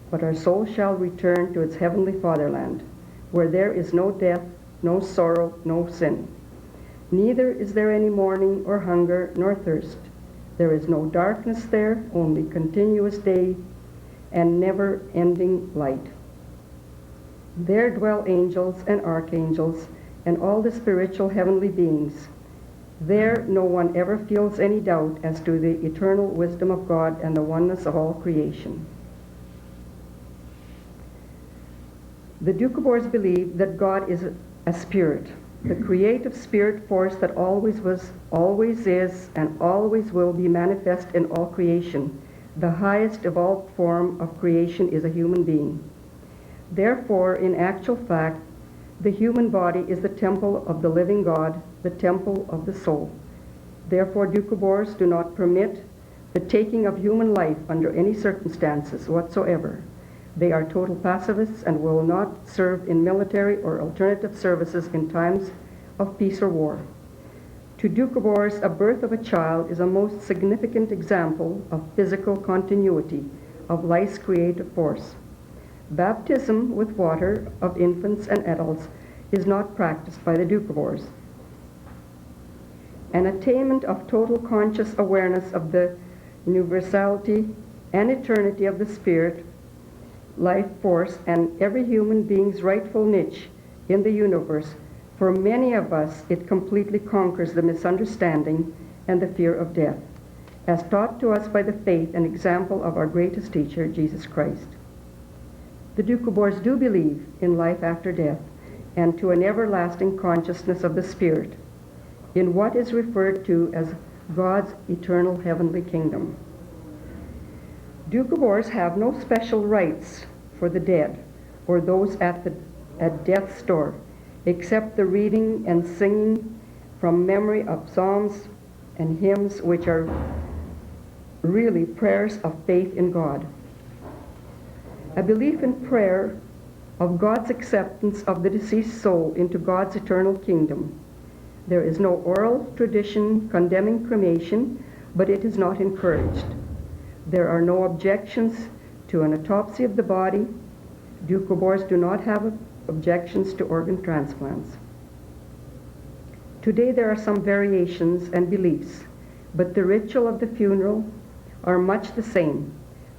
but our soul shall return to its heavenly fatherland, where there is no death, no sorrow, no sin. Neither is there any mourning or hunger nor thirst. There is no darkness there, only continuous day and never-ending light. There dwell angels and archangels and all the spiritual heavenly beings. There no one ever feels any doubt as to the eternal wisdom of God and the oneness of all creation. The Doukhobours believe that God is a spirit, the creative spirit force that always was, always is, and always will be manifest in all creation. The highest evolved form of creation is a human being. Therefore, in actual fact, the human body is the temple of the living God, the temple of the soul. Therefore, Doukhobours do not permit the taking of human life under any circumstances whatsoever. They are total pacifists and will not serve in military or alternative services in times of peace or war. To Doukhobours, a birth of a child is a most significant example of physical continuity of life's creative force. Baptism with water of infants and adults is not practiced by the Doukhobours. An attainment of total conscious awareness of the universality and eternity of the spirit, life force, and every human being's rightful niche in the universe, for many of us it completely conquers the misunderstanding and the fear of death, as taught to us by the faith and example of our greatest teacher, Jesus Christ. The Doukhobours do believe in life after death and to an everlasting consciousness of the spirit, in what is referred to as God's eternal heavenly kingdom. Doukhobours have no special rites for the dead or those at death's door, except the reading and singing from memory of psalms and hymns, which are really prayers of faith in God. A belief in prayer of God's acceptance of the deceased soul into God's eternal kingdom. There is no oral tradition condemning cremation, but it is not encouraged. There are no objections to an autopsy of the body. Doukhobours do not have objections to organ transplants. Today there are some variations and beliefs, but the ritual of the funeral are much the same.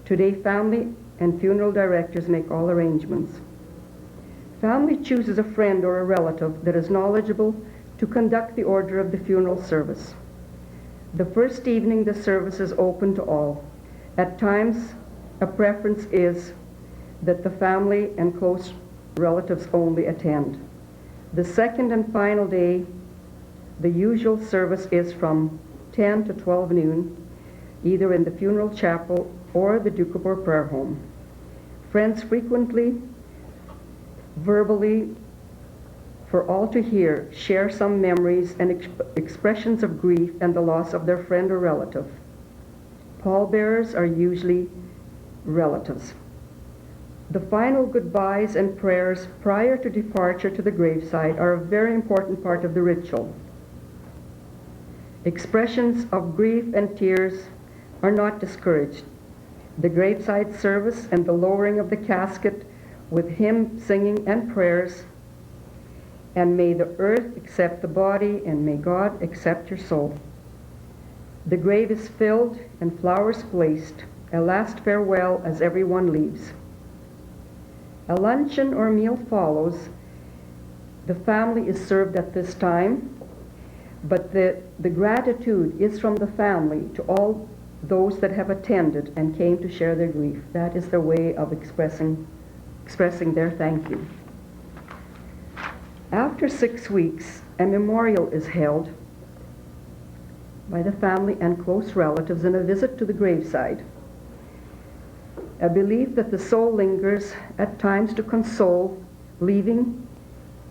Today family and funeral directors make all arrangements. Family chooses a friend or a relative that is knowledgeable to conduct the order of the funeral service. The first evening the service is open to all. At times a preference is that the family and close relatives only attend. The second and final day, the usual service is from 10 to 12 noon, either in the funeral chapel or the Doukhobour prayer home. Friends frequently, verbally, for all to hear, share some memories and expressions of grief and the loss of their friend or relative. Pallbearers are usually relatives. The final goodbyes and prayers prior to departure to the graveside are a very important part of the ritual. Expressions of grief and tears are not discouraged. The graveside service and the lowering of the casket with hymn singing and prayers, and may the earth accept the body, and may God accept your soul. The grave is filled and flowers placed, a last farewell as everyone leaves. A luncheon or meal follows. The family is served at this time, but the gratitude is from the family to all those that have attended and came to share their grief. That is their way of expressing their thank you. After 6 weeks, a memorial is held by the family and close relatives and a visit to the graveside. A belief that the soul lingers at times to console, leaving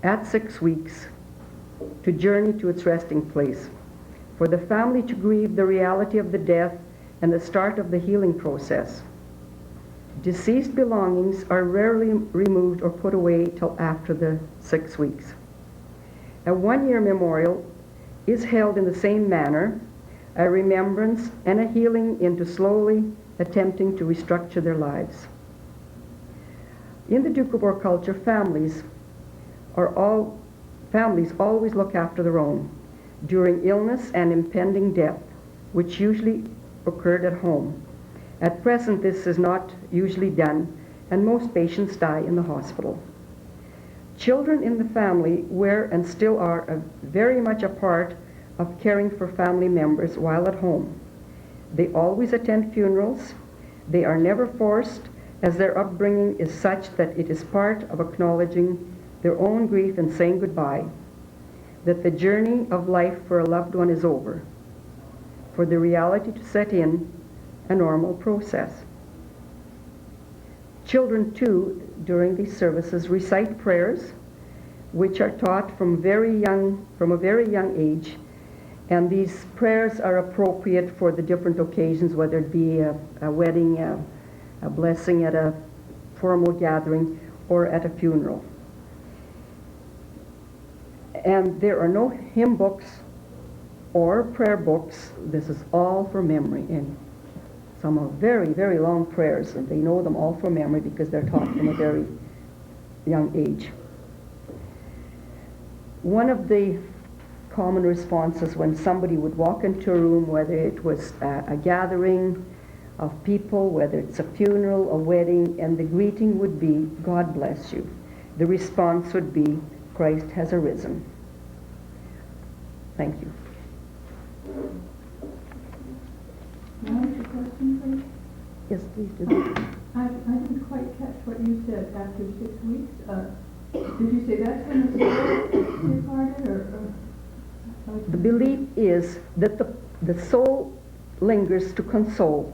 at 6 weeks to journey to its resting place. For the family to grieve the reality of the death and the start of the healing process. Deceased belongings are rarely removed or put away till after the 6 weeks. A 1-year memorial is held in the same manner, a remembrance and a healing into slowly attempting to restructure their lives. In the Doukhobour culture, families always look after their own during illness and impending death, which usually occurred at home. At present, this is not usually done, and most patients die in the hospital. Children in the family were and still are very much a part of caring for family members while at home. They always attend funerals. They are never forced, as their upbringing is such that it is part of acknowledging their own grief and saying goodbye, that the journey of life for a loved one is over, for the reality to set in, a normal process. Children, too, during these services recite prayers, which are taught from a very young age, and these prayers are appropriate for the different occasions, whether it be a wedding, a blessing at a formal gathering, or at a funeral. And there are no hymn books or prayer books. This is all for memory. And some are very, very long prayers, and they know them all from memory because they're taught from a very young age. One of the common responses when somebody would walk into a room, whether it was a gathering of people, whether it's a funeral, a wedding, and the greeting would be, "God bless you." The response would be, "Christ has arisen." Thank you. Can I ask a question, please? Yes, please do. I didn't quite catch what you said, after 6 weeks? Did you say that's when the soul departed, or? The belief is that the soul lingers to console,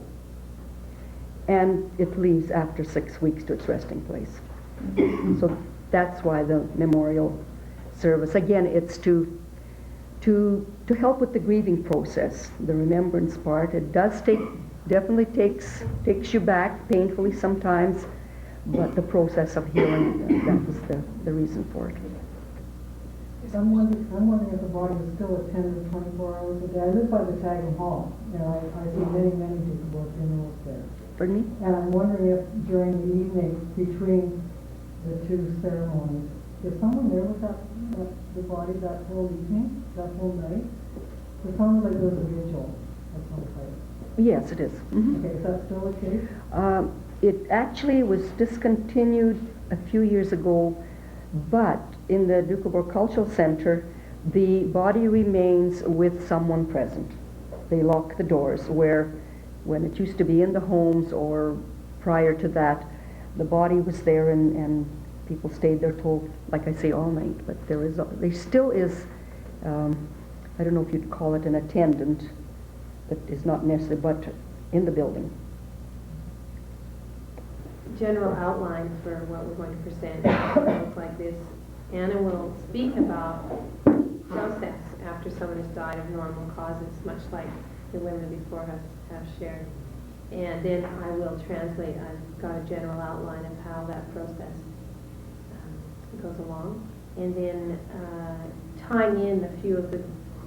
and it leaves after 6 weeks to its resting place. So that's why the memorial service, again, it's to help with the grieving process, the remembrance part. It does definitely takes you back painfully sometimes, but the process of healing, that was the reason for it. I'm wondering if the body was still attended 24 hours a day. I live by the Tagham Hall, and I see many Doukhobour funerals there. Pardon me? And I'm wondering if during the evening between the two ceremonies, is someone there with the body that whole evening, that whole night? It sounded like there was a vigil at some place. Yes, it is. Mhm. Okay, is that still the case? It actually was discontinued a few years ago, but in the Doukhobour Cultural Center, the body remains with someone present. They lock the doors, where when it used to be in the homes or prior to that, the body was there and people stayed there till, like I say, all night. But there still is, I don't know if you'd call it an attendant, that is not necessary, but in the building. General outlines for what we're going to present look like this. Anna will speak about process after someone has died of normal causes, much like the women before have shared. And then I will translate. I've got a general outline of how that process goes along. And then tying in a few of the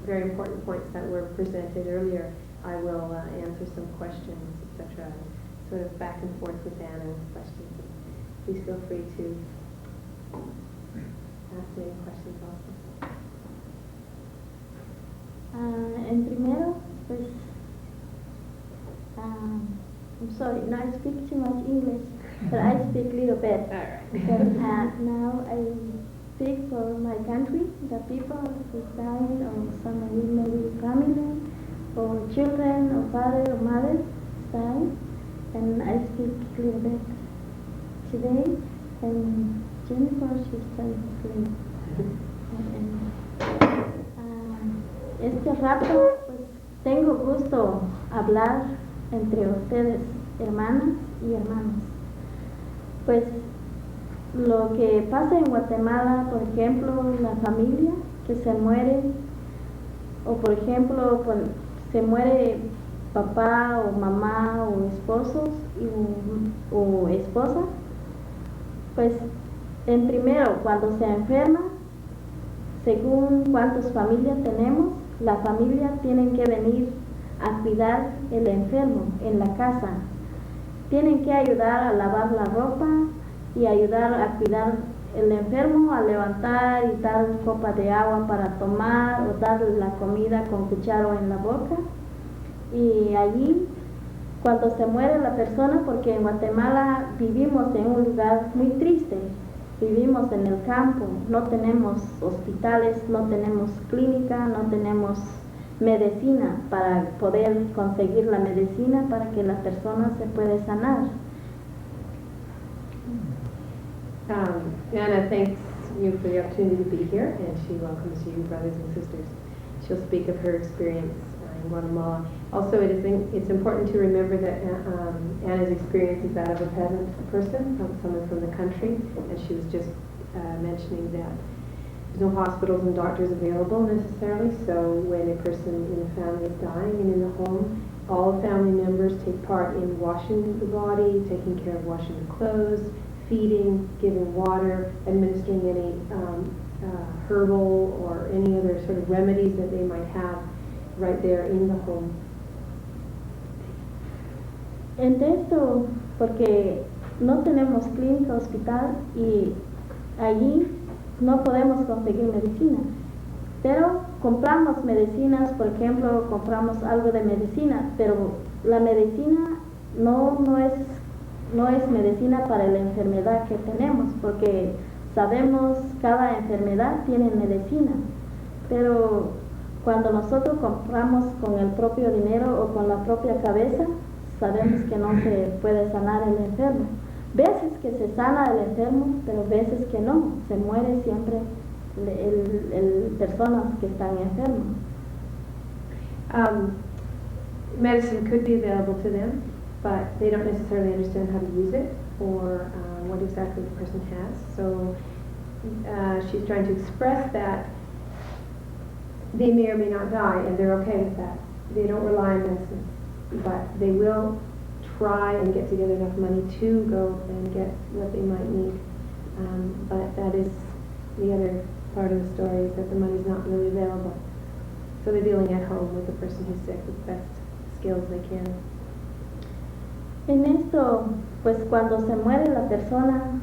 very important points that were presented earlier, I will answer some questions, etc. Sort of back and forth with Anna with questions. Please feel free to ask me any questions also. En primero, pues, I'm sorry, no, I speak too much English, but I speak a little bit. All right. But now I speak for my country, the people who died, or some maybe family, or children, or father, or mother died, and I speak a little bit today, and Jennifer, she's trying to sleep. Este rato, pues, tengo gusto hablar entre ustedes, hermanas y hermanos. Pues, lo que pasa en Guatemala, por ejemplo, la familia que se muere, o por ejemplo, se muere papá o mamá o esposos o esposa, pues, en primero, cuando se enferma, según cuántas familias tenemos, la familia tiene que venir a cuidar el enfermo en la casa. Tienen que ayudar a lavar la ropa y ayudar a cuidar el enfermo, a levantar y dar una copa de agua para tomar o darle la comida con cuchara en la boca. Y allí, cuando se muere la persona, porque en Guatemala vivimos en un lugar muy triste, vivimos en el campo, no tenemos hospitales, no tenemos clínica, no tenemos medicina para poder conseguir la medicina para que la persona se pueda sanar. Anna thanks you for the opportunity to be here, and she welcomes you, brothers and sisters. She'll speak of her experience in Guatemala. Also, it's important to remember that Anna's experience is that of a peasant person, someone from the country, and she was just mentioning that there's no hospitals and doctors available necessarily, so when a person in the family is dying and in the home, all family members take part in washing the body, taking care of washing the clothes, feeding, giving water, administering any herbal or any other sort of remedies that they might have right there in the home. Entre esto, porque no tenemos clínica, hospital, y allí no podemos conseguir medicina. Pero compramos medicinas, por ejemplo, compramos algo de medicina, pero la medicina no es medicina para la enfermedad que tenemos, porque sabemos cada enfermedad tiene medicina. Pero cuando nosotros compramos con el propio dinero o con la propia cabeza, sabemos que no se puede sanar el enfermo. veces que se sana el enfermo, pero veces que no, se muere siempre personas que están enfermas. Medicine could be available to them, but they don't necessarily understand how to use it or what exactly the person has. So she's trying to express that they may or may not die, and they're okay with that. They don't rely on medicine, but they will try and get together enough money to go and get what they might need. But that is the other part of the story, is that the money's not really available. So they're dealing at home with the person who's sick with the best skills they can. En esto, pues cuando se muere la persona,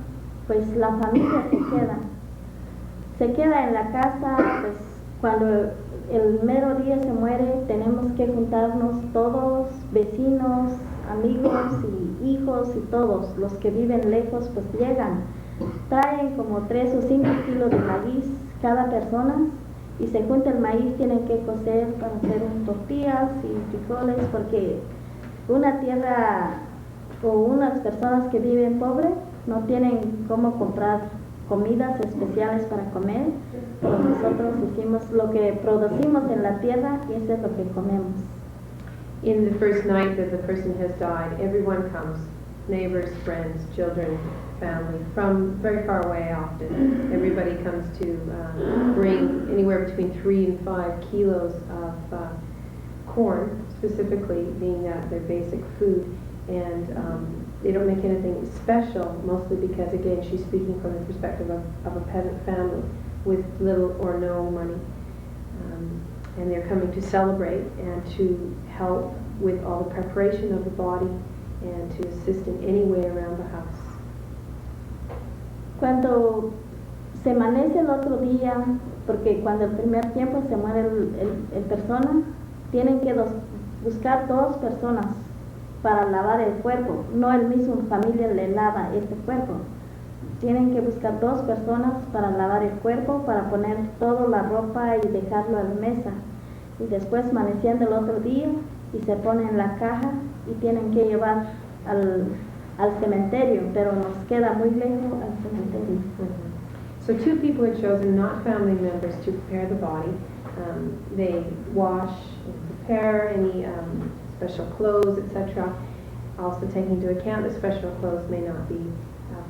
pues la familia se queda en la casa, pues cuando el mero día se muere tenemos que juntarnos todos, vecinos, amigos y hijos y todos los que viven lejos, pues llegan, traen como 3 o 5 kilos de maíz cada persona y se junta el maíz, tienen que cocer para hacer tortillas y frijoles, porque una tierra o unas personas que viven pobres no tienen cómo comprar comidas especiales para comer, pero nosotros hicimos lo que producimos en la tierra y eso es lo que comemos. In the first night that the person has died, everyone comes, neighbors, friends, children, family, from very far away often. Everybody comes to bring anywhere between 3 and 5 kilos of corn, specifically being their basic food. And they don't make anything special, mostly because, again, she's speaking from the perspective of a peasant family with little or no money. And they're coming to celebrate and to help with all the preparation of the body and to assist in any way around the house. Cuando se amanece el otro día, porque cuando el primer tiempo se muere el persona, tienen que buscar 2 personas para lavar el cuerpo, no el mismo familia le lava este cuerpo. Tienen que buscar 2 personas para lavar el cuerpo, para poner toda la ropa y dejarlo en la mesa. Y después amaneciendo el otro día y se pone en la caja y tienen que llevar al cementerio, pero nos queda muy lejos al cementerio. So 2 people are chosen, not family members, to prepare the body. They wash and prepare any special clothes, etc. Also taking into account that special clothes may not be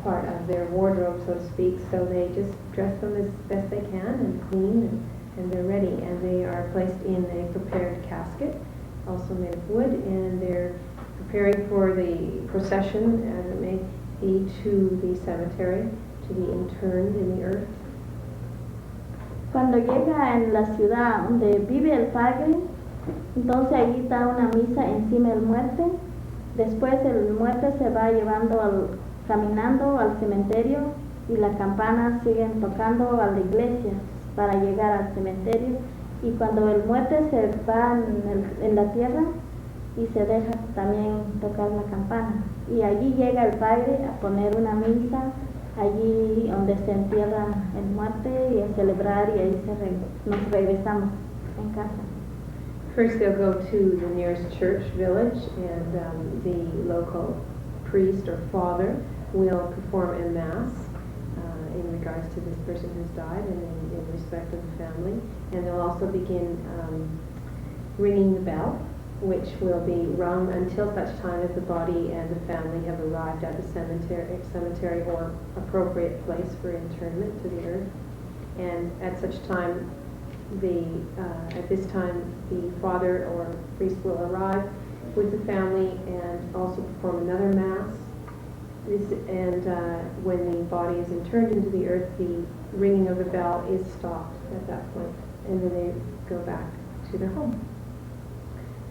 part of their wardrobe, so to speak, so they just dress them as best they can and clean, and they're ready. And they are placed in a prepared casket, also made of wood, and they're preparing for the procession, as it may be, to the cemetery, to be interned in the earth. Cuando llega en la ciudad donde vive el padre, entonces allí está una misa encima del muerte. Después el muerte se va caminando al cementerio y la campana siguen tocando a la iglesia para llegar al cementerio. Y cuando el muerte se va en la tierra y se deja también tocar la campana. Y allí llega el padre a poner una misa allí donde se entierra el muerte y a celebrar, y ahí nos regresamos en casa. First they'll go to the nearest church village, and the local priest or father will perform a mass in regards to this person who's died and in respect of the family. And they'll also begin ringing the bell, which will be rung until such time as the body and the family have arrived at the cemetery or appropriate place for internment to the earth. And at such time, at this time, the father or priest will arrive with the family and also perform another mass. When the body is interned into the earth, the ringing of the bell is stopped at that point, and then they go back to their home.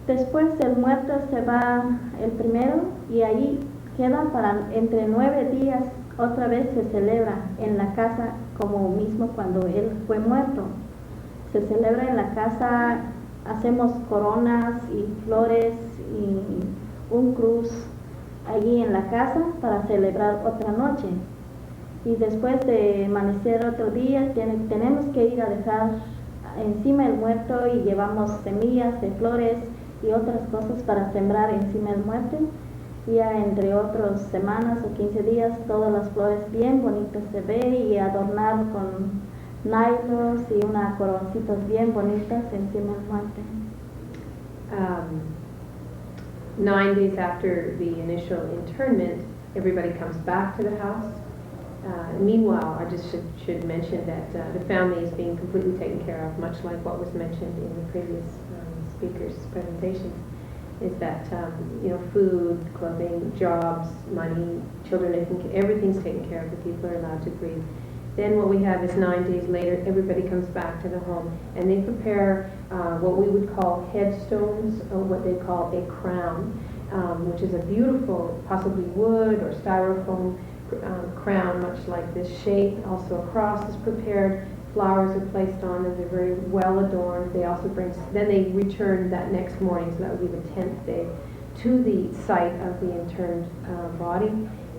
Después el muerto se va el primero y ahí queda para entre 9 días, otra vez se celebra en la casa como mismo cuando él fue muerto. Se celebra en la casa, hacemos coronas y flores y un cruz allí en la casa para celebrar otra noche. Y después de amanecer otro día tenemos que ir a dejar encima el muerto y llevamos semillas de flores y otras cosas para sembrar encima del muerte. Ya entre otras semanas o 15 días, todas las flores bien bonitas se ve y adornar con nylons y unas coroncitas bien bonitas encima del muerte. 9 days after the initial internment, everybody comes back to the house. Meanwhile, I just should mention that the family is being completely taken care of, much like what was mentioned in the previous speakers' presentations. Is that food, clothing, jobs, money, children, everything's taken care of. The people are allowed to breathe. Then what we have is 9 days later, everybody comes back to the home, and they prepare what we would call headstones, or what they call a crown, which is a beautiful, possibly wood or styrofoam crown, much like this shape. Also a cross is prepared. Flowers are placed on them. They're very well adorned. They also then they return that next morning, so that would be the 10th day, to the site of the interned body,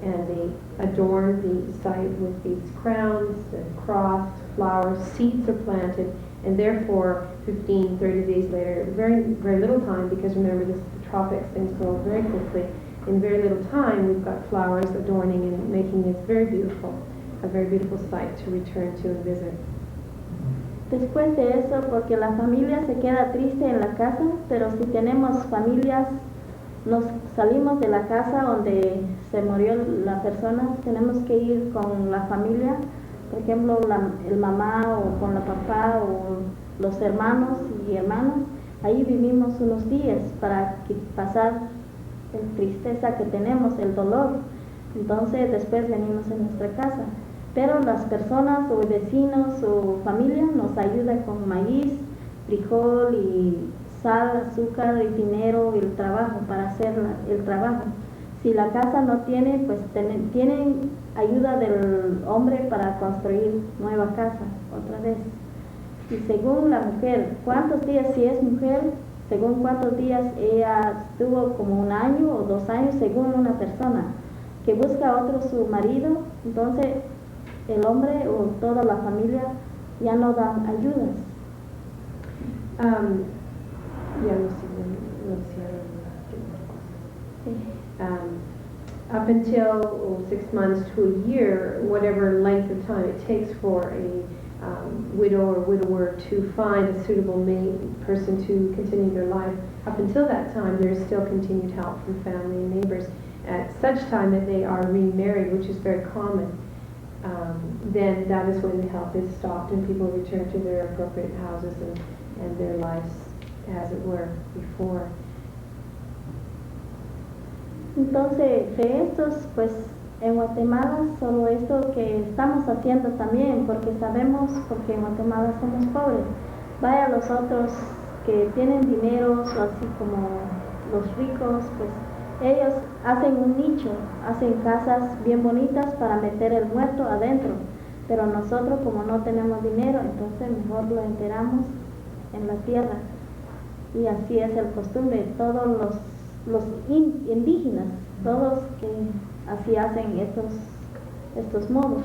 and they adorn the site with these crowns, the cross, flowers, seeds are planted, and therefore 15, 30 days later, very, very little time, because remember the tropics, things go very quickly. In very little time, we've got flowers adorning and making this a very beautiful site to return to and visit. Después de eso, porque la familia se queda triste en la casa, pero si tenemos familias, nos salimos de la casa donde se murió la persona, tenemos que ir con la familia, por ejemplo, el mamá o con la papá o los hermanos y hermanas. Ahí vivimos unos días para pasar la tristeza que tenemos, el dolor. Entonces después venimos a nuestra casa. Pero las personas o vecinos o familia nos ayudan con maíz, frijol y sal, azúcar y dinero y el trabajo para hacer el trabajo. Si la casa no tiene, pues tienen ayuda del hombre para construir nueva casa otra vez. Y según la mujer, cuántos días, si es mujer, según cuántos días ella estuvo, como 1 año o 2 años, según una persona que busca otro su marido, entonces el hombre o toda la familia ya no dan ayudas. Up until 6 months to a year, whatever length of time it takes for a widow or widower to find a suitable person to continue their life, up until that time there is still continued help from family and neighbors. At such time that they are remarried, which is very common, then that is when the help is stopped and people return to their appropriate houses and their lives as it were before. Entonces, de estos, pues en Guatemala, solo esto que estamos haciendo también, porque sabemos, porque en Guatemala somos pobres. Vaya los otros que tienen dinero, así como los ricos, pues ellos hacen un nicho, hacen casas bien bonitas para meter el muerto adentro. Pero nosotros, como no tenemos dinero, entonces mejor lo enterramos en la tierra. Y así es el costumbre. Todos los indígenas, todos que así hacen estos modos.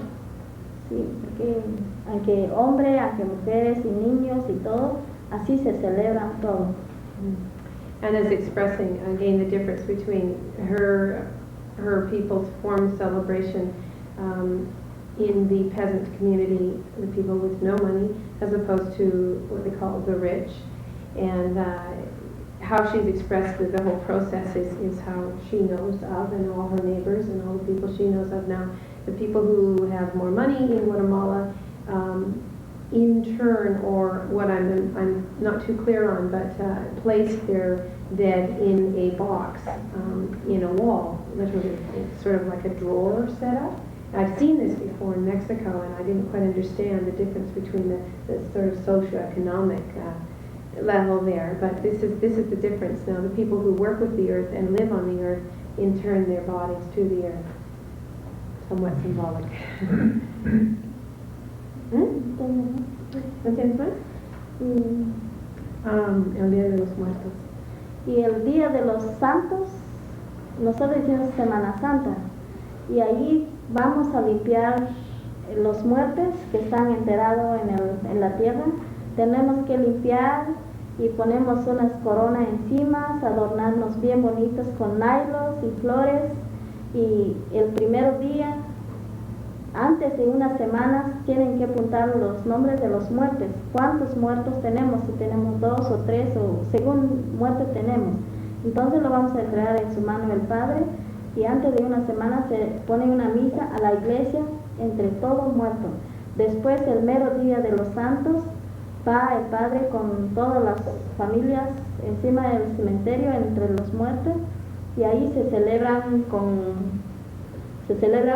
Sí, porque aunque hombres, aunque mujeres y niños y todo, así se celebran todo. And as expressing again the difference between her people's form of celebration in the peasant community, the people with no money, as opposed to what they call the rich, and how she's expressed the whole process is how she knows of, and all her neighbors and all the people she knows of now. The people who have more money in Guatemala, in turn, or what I'm not too clear on, but place their dead in a box in a wall, literally, sort of like a drawer setup. I've seen this before in Mexico, and I didn't quite understand the difference between the sort of socioeconomic level there. But this is the difference now. The people who work with the earth and live on the earth intern their bodies to the earth. Somewhat symbolic. ¿No tienes más? El Día de los Muertos. Y el Día de los Santos, nosotros decimos Semana Santa, y ahí vamos a limpiar los muertos que están enterrados en la tierra. Tenemos que limpiar y ponemos unas coronas encima, adornarnos bien bonitos con nylons y flores, y el primer día, antes de unas semanas, tienen que apuntar los nombres de los muertos. ¿Cuántos muertos tenemos? Si tenemos 2 o 3 o según muertes tenemos. Entonces lo vamos a entregar en su mano el Padre, y antes de una semana se pone una misa a la iglesia entre todos muertos. Después, el mero día de los santos, va el Padre con todas las familias encima del cementerio entre los muertos, y ahí se celebra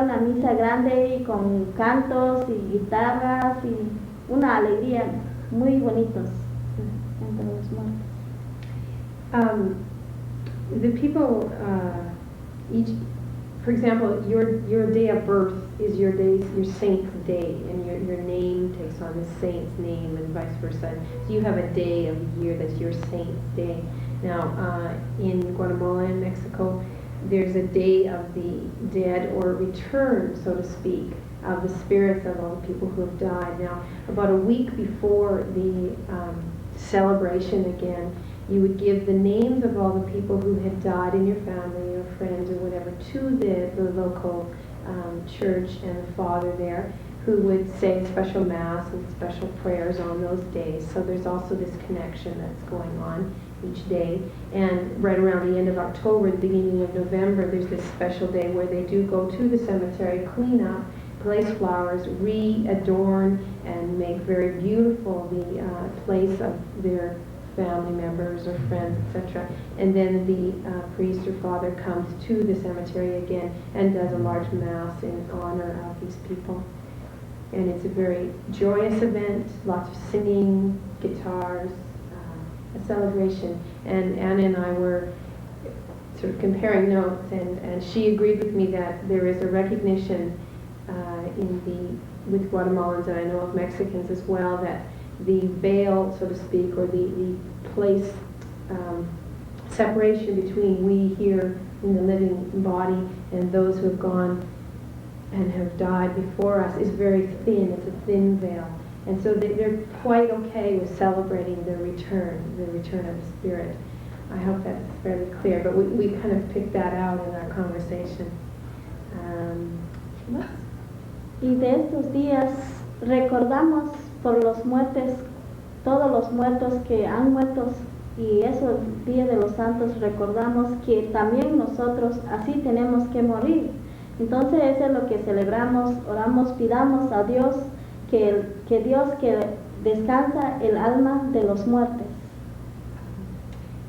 una misa grande y con cantos y guitarras y una alegría muy bonitos entre los muertos. The people, for example, your day of birth is your saint's day, and your name takes on the saint's name, and vice versa. So you have a day of the year that's your saint's day. Now, in Guatemala and Mexico, there's a day of the dead, or return, so to speak, of the spirits of all the people who have died. Now, about a week before the celebration again, you would give the names of all the people who had died in your family or friends or whatever to the local church and the father there, who would say special mass and special prayers on those days. So there's also this connection that's going on each day. And right around the end of October, the beginning of November, there's this special day where they do go to the cemetery, clean up, place flowers, re-adorn, and make very beautiful the place of their family members or friends, etc. And then the priest or father comes to the cemetery again and does a large mass in honor of these people. And it's a very joyous event, lots of singing, guitars, a celebration. And Anna and I were sort of comparing notes, and she agreed with me that there is a recognition with Guatemalans, and I know of Mexicans as well, that the veil, so to speak, or the place separation between we here in the living body and those who have gone and have died before us is very thin. It's a thin veil. And so they're quite okay with celebrating the return of the spirit. I hope that's fairly clear, but we kind of picked that out in our conversation. Y de estos días recordamos por los muertos, todos los muertos que han muerto, y esos días de los santos recordamos que también nosotros así tenemos que morir. Entonces eso es lo que celebramos, oramos, pidamos a Dios que Dios que descansa el alma de los muertos.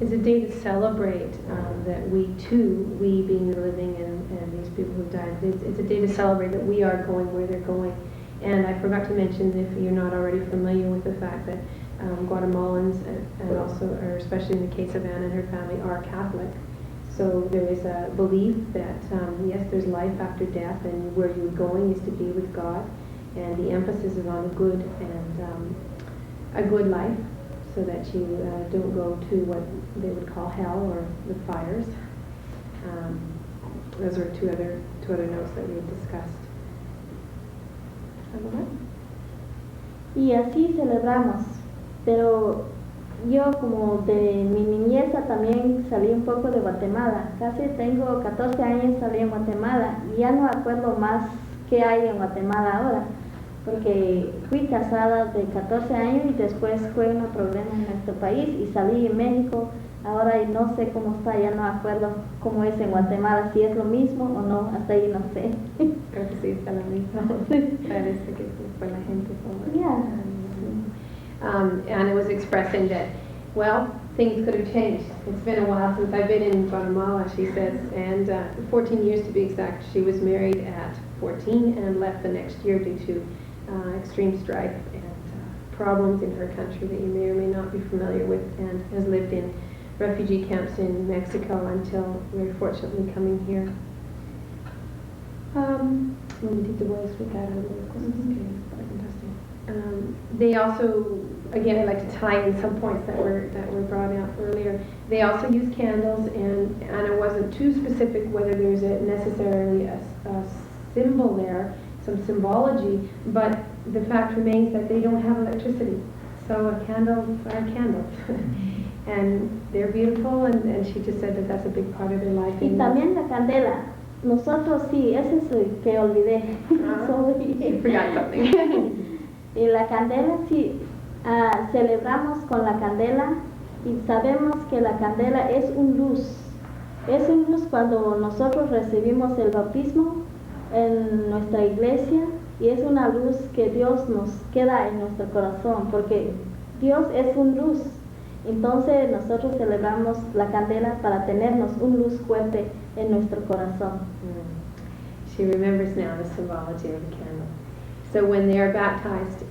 It's a day to celebrate that we too, we being the living and these people who died, it's a day to celebrate that we are going where they're going. And I forgot to mention, if you're not already familiar with the fact that Guatemalans, and also, or especially in the case of Anna and her family, are Catholic. So there is a belief that, yes, there's life after death, and where you're going is to be with God. And the emphasis is on a good life, so that you don't go to what they would call hell or the fires. Those are two other notes that we had discussed. Y así celebramos, pero yo como de mi niñez también salí un poco de Guatemala. Casi tengo 14 años, salí en Guatemala y ya no acuerdo más qué hay en Guatemala ahora, porque fui casada de 14 años y después fue un problema en nuestro país y salí en México. Ahora no sé cómo está, ya no acuerdo cómo es en Guatemala, si es lo mismo o no, hasta ahí no sé. Creo que sí está lo mismo. Parece que sí, fue la gente como... Yeah. Anna was expressing that, well, things could have changed. It's been a while since I've been in Guatemala, she says, and 14 years to be exact. She was married at 14 and left the next year due to extreme strife and problems in her country that you may or may not be familiar with, and has lived in refugee camps in Mexico until very fortunately coming here. Un momentito, voy a explicar algunas cosas que contaste. They also, again, I'd like to tie in some points that were brought out earlier. They also use candles, and Anna wasn't too specific whether there's necessarily a symbol there, some symbology, but the fact remains that they don't have electricity. So a candle are candles. And they're beautiful, and she just said that that's a big part of their life. Y también la candela. Nosotros sí, ese es el que olvidé. You forgot something. Y la candela sí, celebramos con la candela y sabemos que la candela es un luz. Es un luz cuando nosotros recibimos el bautismo en nuestra iglesia y es una luz que Dios nos queda en nuestro corazón porque Dios es un luz. Entonces nosotros celebramos la candela para tenernos un luz fuerte en nuestro corazón. She remembers now the symbology of the candle. So when they are baptized,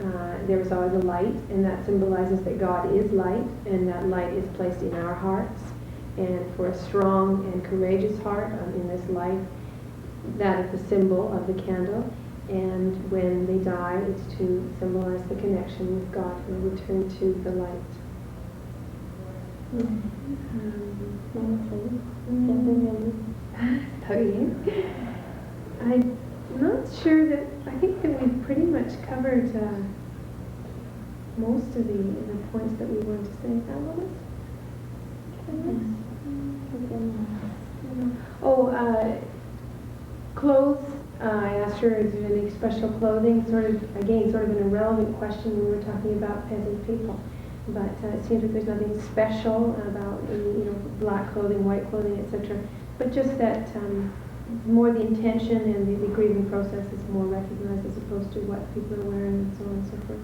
there is always a light, and that symbolizes that God is light, and that light is placed in our hearts. And for a strong and courageous heart in this life, that is the symbol of the candle. And when they die, it's to symbolize the connection with God and return to the light. Está bien. I'm not sure that, I think that we've pretty much covered most of the points that we wanted to say. Clothes. I asked her, is there any special clothing? Sort of an irrelevant question when we were talking about peasant people. But it seems like there's nothing special about black clothing, white clothing, etc. But just that more the intention and the grieving process is more recognized as opposed to what people are wearing and so on and so forth.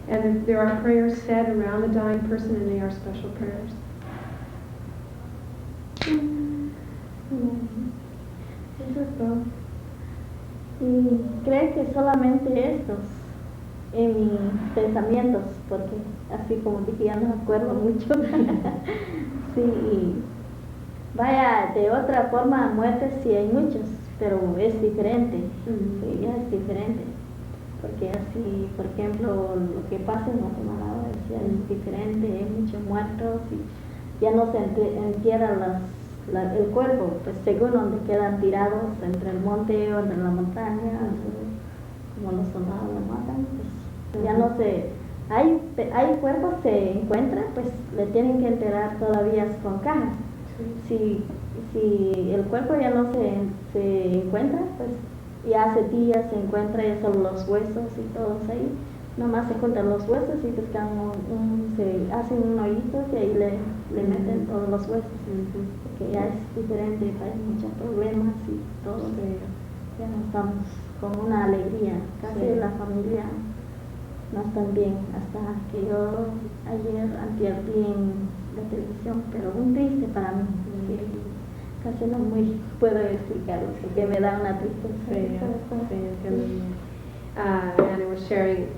And there are prayers said around the dying person, and they are special prayers. Eso es todo. Y creo que solamente estos en mis pensamientos, porque así como dije ya no me acuerdo mucho. Sí, y vaya, de otra forma muertes sí hay muchos, pero es diferente. Sí, ya es diferente. Porque así, por ejemplo, lo que pasa en Guatemala ahora ya es diferente, hay muchos muertos y ya no se entierran el cuerpo, pues según donde quedan tirados, entre el monte o entre la montaña, como los soldados lo matan, pues ya no se... Hay cuerpos se encuentran, pues le tienen que enterrar todavía con caja. Si el cuerpo ya no se encuentra, pues ya hace días se encuentra ya solo los huesos y todos ahí. Nomás se juntan los huesos y pescan se hacen un hoyito y ahí le meten todos los huesos. Porque ya es diferente, hay muchos problemas y todo. Ya no estamos con una alegría. Casi la familia no están bien. Hasta que yo antier vi en la televisión, pero muy triste para mí. Casi no muy puedo explicarlo, porque me da una tristeza. Anna was sharing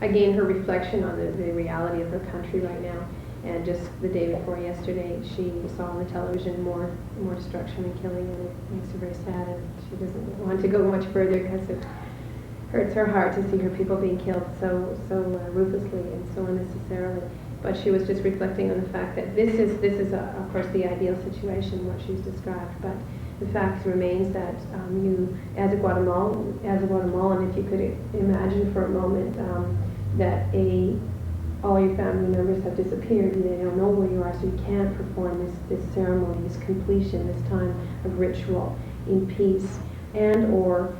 again her reflection on the reality of her country right now, and just the day before yesterday she saw on the television more destruction and killing, and it makes her very sad, and she doesn't want to go much further because it hurts her heart to see her people being killed so ruthlessly and so unnecessarily. But she was just reflecting on the fact that this is of course the ideal situation, what she's described, but the fact remains that you, as a Guatemalan, if you could imagine for a moment that all your family members have disappeared, they don't know where you are, so you can't perform this ceremony, this completion, this time of ritual in peace, and or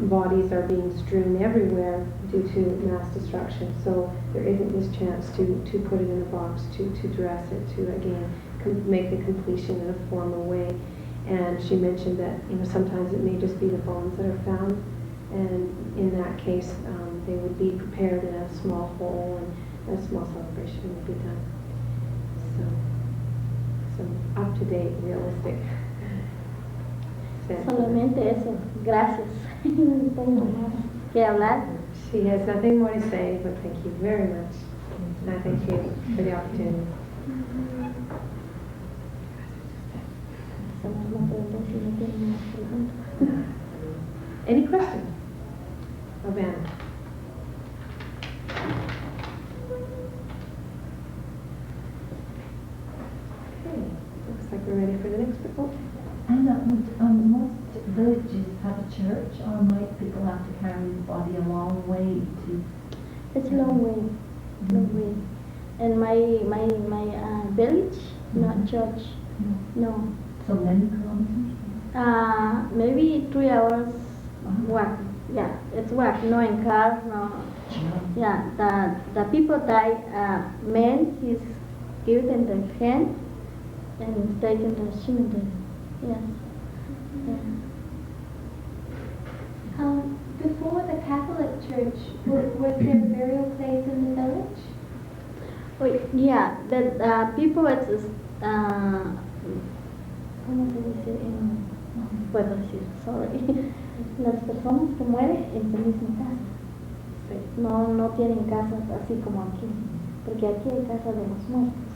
bodies are being strewn everywhere due to mass destruction. So there isn't this chance to put it in a box, to dress it, to again make the completion in a formal way. And she mentioned that sometimes it may just be the bones that are found, and in that case they would be prepared in a small hole, and a small celebration would be done. So up to date, realistic. Solamente eso. Gracias. No tengo más que hablar. She has nothing more to say, but thank you very much. And I thank you for the opportunity. Any questions? Vanna. Okay, looks like we're ready for the next report. And most villages have a church, or might people have to carry the body a long way to... It's a long way. in my village, not church. No. So many kilometers? Maybe 3 hours walk. Yeah, it's walk. No in car. No. Yeah. The people die. Man, he's given the hand and taken the cemetery. Yes. Yeah. Before the Catholic Church, was there a burial place in the village? Wait, yeah, the people it's ¿cómo se dice? Puedo decir, sorry. Las personas que mueren en su misma casa. No tienen casas así como aquí, porque aquí hay casa de los muertos,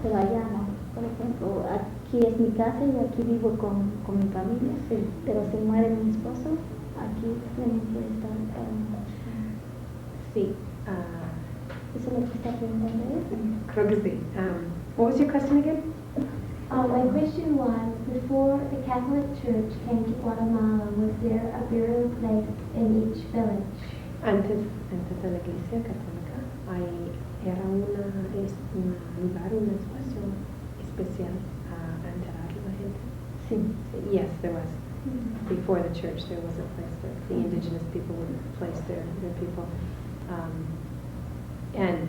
pero allá no. Por ejemplo, aquí es mi casa y aquí vivo con mi familia, pero si muere mi esposo, aquí tienen que estar. Sí. ¿Eso es lo que está preguntando él? Creo que sí. What was your question again? My question was, before the Catholic Church came to Guatemala, was there a burial place in each village? Antes de la iglesia católica era un lugar, un espacio especial a enterrar a la gente. Sí. Yes, there was. Before the church, there was a place where the indigenous people would place their people. And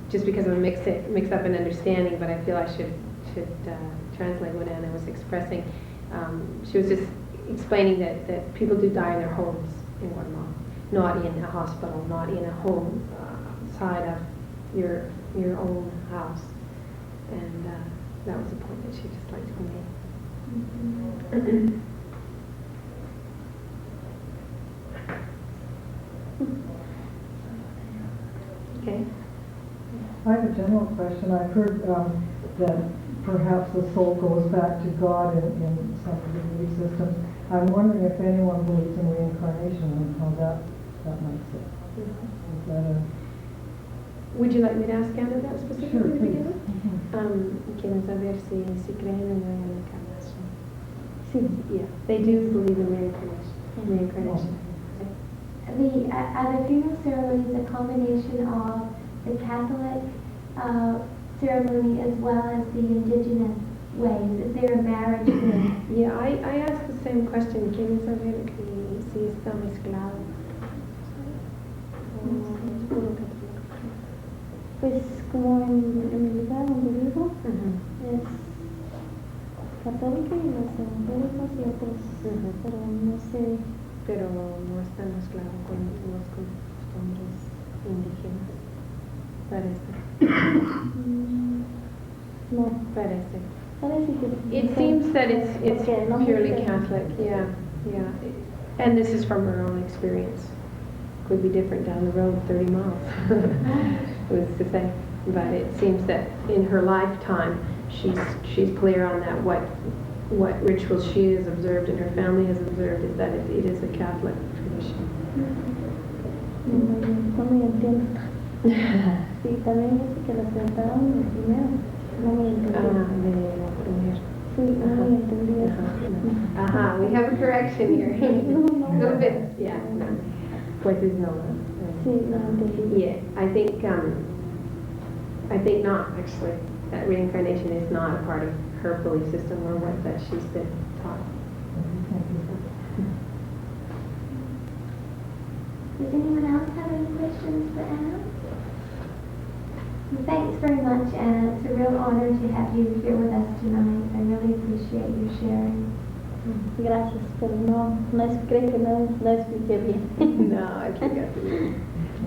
just because of a mix up in understanding, but I feel I should translate what Anna was expressing. She was just explaining that people do die in their homes in Guatemala, not in a hospital, not in a home side of your own house. And that was a point that she just liked to make. Okay. I have a general question. I've heard that perhaps the soul goes back to God in some of the belief systems. I'm wondering if anyone believes in reincarnation and how that might sit. Is that a... Would you like me to ask Anna that specifically Sure, to begin please. with? Quieren saber si creen en la reincarnación. Sí. Yeah, they do believe in reincarnation. Are the funeral ceremonies a combination of the Catholic ceremony as well as the indigenous ways? Is there a marriage there? Yeah, I asked the same question. ¿Quieren saber si está mezclado? Pues como en el lugar donde vivo es católica y los evangélicos y otros, pero no sé. Pero no está mezclado con los costumbres indígenas. Parece. No, Parece. parece que... It seems that it's Okay, no me purely sé. Catholic. Yeah. And this is from her own experience. Could be different down the road 30 miles. Who's to say? But it seems that in her lifetime, she's clear on that. What rituals she has observed and her family has observed is that it is a Catholic tradition. No me entiendo. Sí, también dice que lo presentaron el primero. No me entendí. Sí, no me entendí eso. We have a correction here. A little bit, yeah. No. Pues es no. Sí, no entendí. Yeah, I think not actually. That reincarnation is not a part of her belief system or what that she's been taught. Does anyone else have any questions for Anna? Well, thanks very much, Anna. It's a real honor to have you here with us tonight. I really appreciate your sharing. Gracias, pero creo que no expliqué bien. No, I think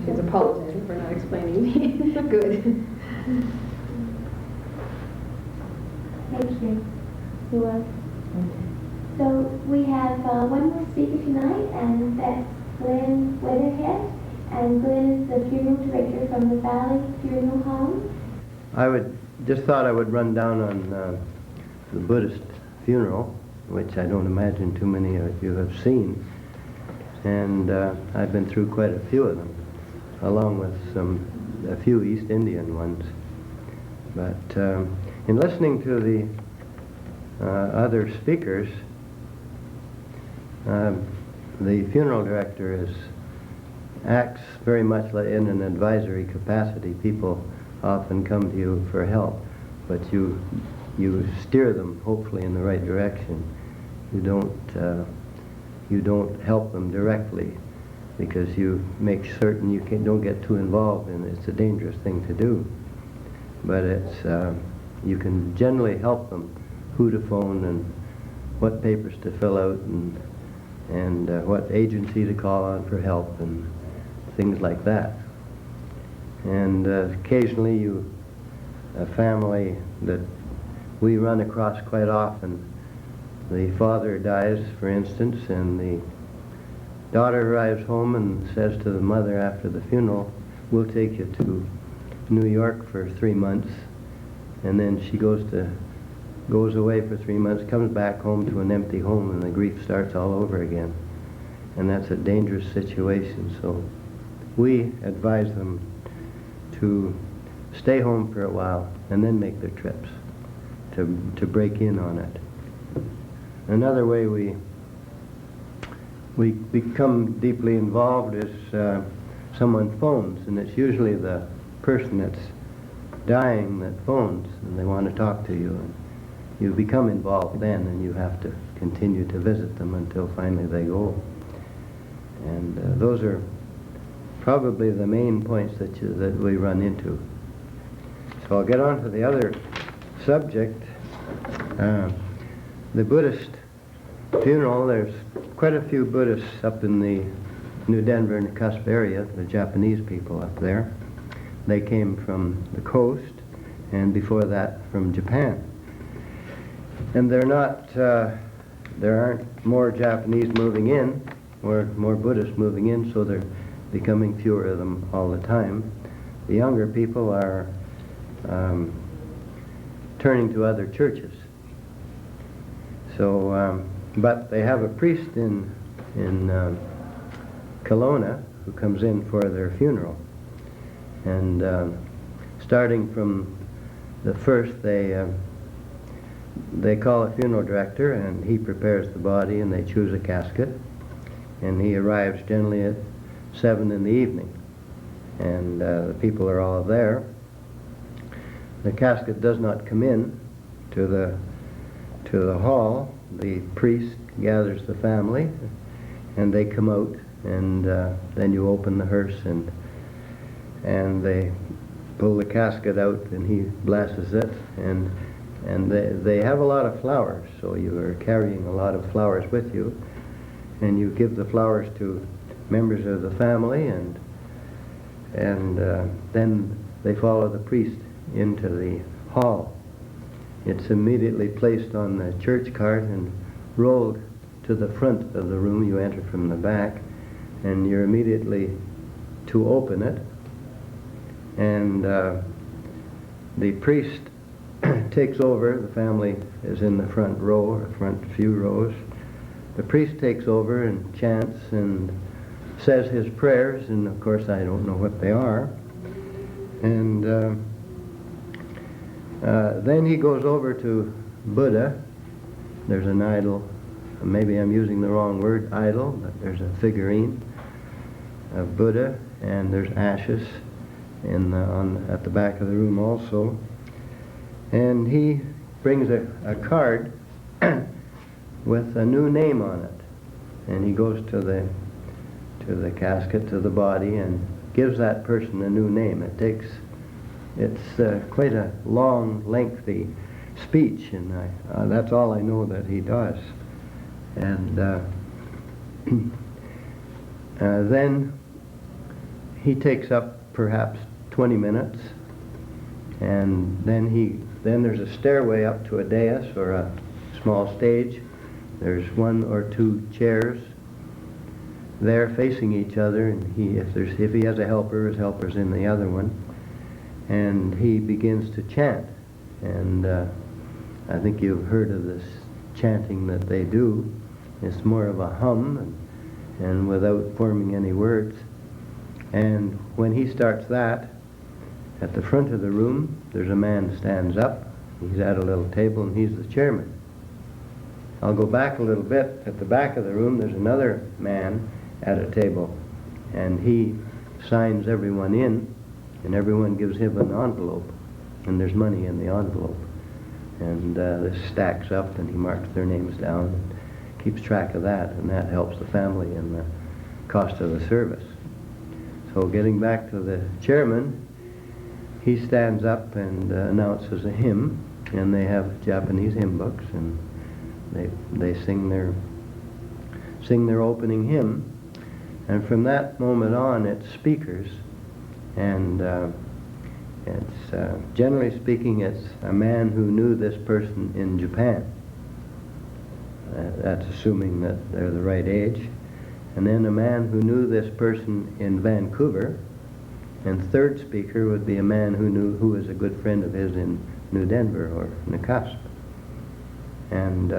she's apologizing for not explaining. Good. Thank you. You're welcome. So we have one more speaker tonight, and that's Glenn Weatherhead. And Glenn is the funeral director from the Valley Funeral Home. I just thought I would run down on the Buddhist funeral, which I don't imagine too many of you have seen. And I've been through quite a few of them, along with a few East Indian ones. But in listening to the other speakers, the funeral director acts very much in an advisory capacity. People often come to you for help, but you steer them hopefully in the right direction. You don't help them directly, because you make certain you don't get too involved, and it's a dangerous thing to do. But you can generally help them who to phone and what papers to fill out and what agency to call on for help and things like that. And occasionally a family that we run across quite often, the father dies, for instance, and the daughter arrives home and says to the mother after the funeral, "We'll take you to New York for 3 months." And then she goes away for 3 months, comes back home to an empty home, and the grief starts all over again. And that's a dangerous situation. So we advise them to stay home for a while and then make their trips, to break in on it. Another way we become deeply involved is someone phones, and it's usually the person that's dying that phones, and they want to talk to you, and you become involved then, and you have to continue to visit them until finally they go. And those are probably the main points that we run into. So I'll get on to the other subject. The Buddhist funeral. There's quite a few Buddhists up in the New Denver and Cusp area, the Japanese people up there. They came from the coast, and before that from Japan. And there aren't more Japanese moving in, or more Buddhists moving in, so they're becoming fewer of them all the time. The younger people are turning to other churches. So, but they have a priest in Kelowna who comes in for their funeral. And starting from the first, they call a funeral director, and he prepares the body, and they choose a casket, and he arrives generally at 7 in the evening, and the people are all there. The casket does not come in to the hall. The priest gathers the family, and they come out, and then you open the hearse, and they pull the casket out, and he blesses it, and they have a lot of flowers, so you are carrying a lot of flowers with you, and you give the flowers to members of the family, and then they follow the priest into the hall. It's immediately placed on the church cart and rolled to the front of the room. You enter from the back, and you're immediately to open it, and the priest takes over. The family is in the front row, or front few rows. The priest takes over and chants and says his prayers, and of course I don't know what they are. And then he goes over to Buddha. There's an idol. Maybe I'm using the wrong word, idol, but there's a figurine of Buddha, and there's ashes at the back of the room also. And he brings a card with a new name on it, and he goes to the casket, to the body, and gives that person a new name. It's quite a long, lengthy speech, and that's all I know that he does. And then he takes up perhaps 20 minutes, and then there's a stairway up to a dais or a small stage. There's 1 or 2 chairs there facing each other, and if he has a helper, his helper's in the other one, and he begins to chant. And I think you've heard of this chanting that they do. It's more of a hum and without forming any words. And when he starts that, at the front of the room, there's a man stands up. He's at a little table, and he's the chairman. I'll go back a little bit. At the back of the room, there's another man at a table, and he signs everyone in, and everyone gives him an envelope, and there's money in the envelope. And this stacks up, and he marks their names down and keeps track of that, and that helps the family in the cost of the service. So getting back to the chairman, he stands up and announces a hymn, and they have Japanese hymn books, and they sing their opening hymn, and from that moment on it's speakers, and it's generally speaking it's a man who knew this person in Japan. That's assuming that they're the right age, and then a man who knew this person in Vancouver, and third speaker would be a man who was a good friend of his in New Denver or Nakasp. And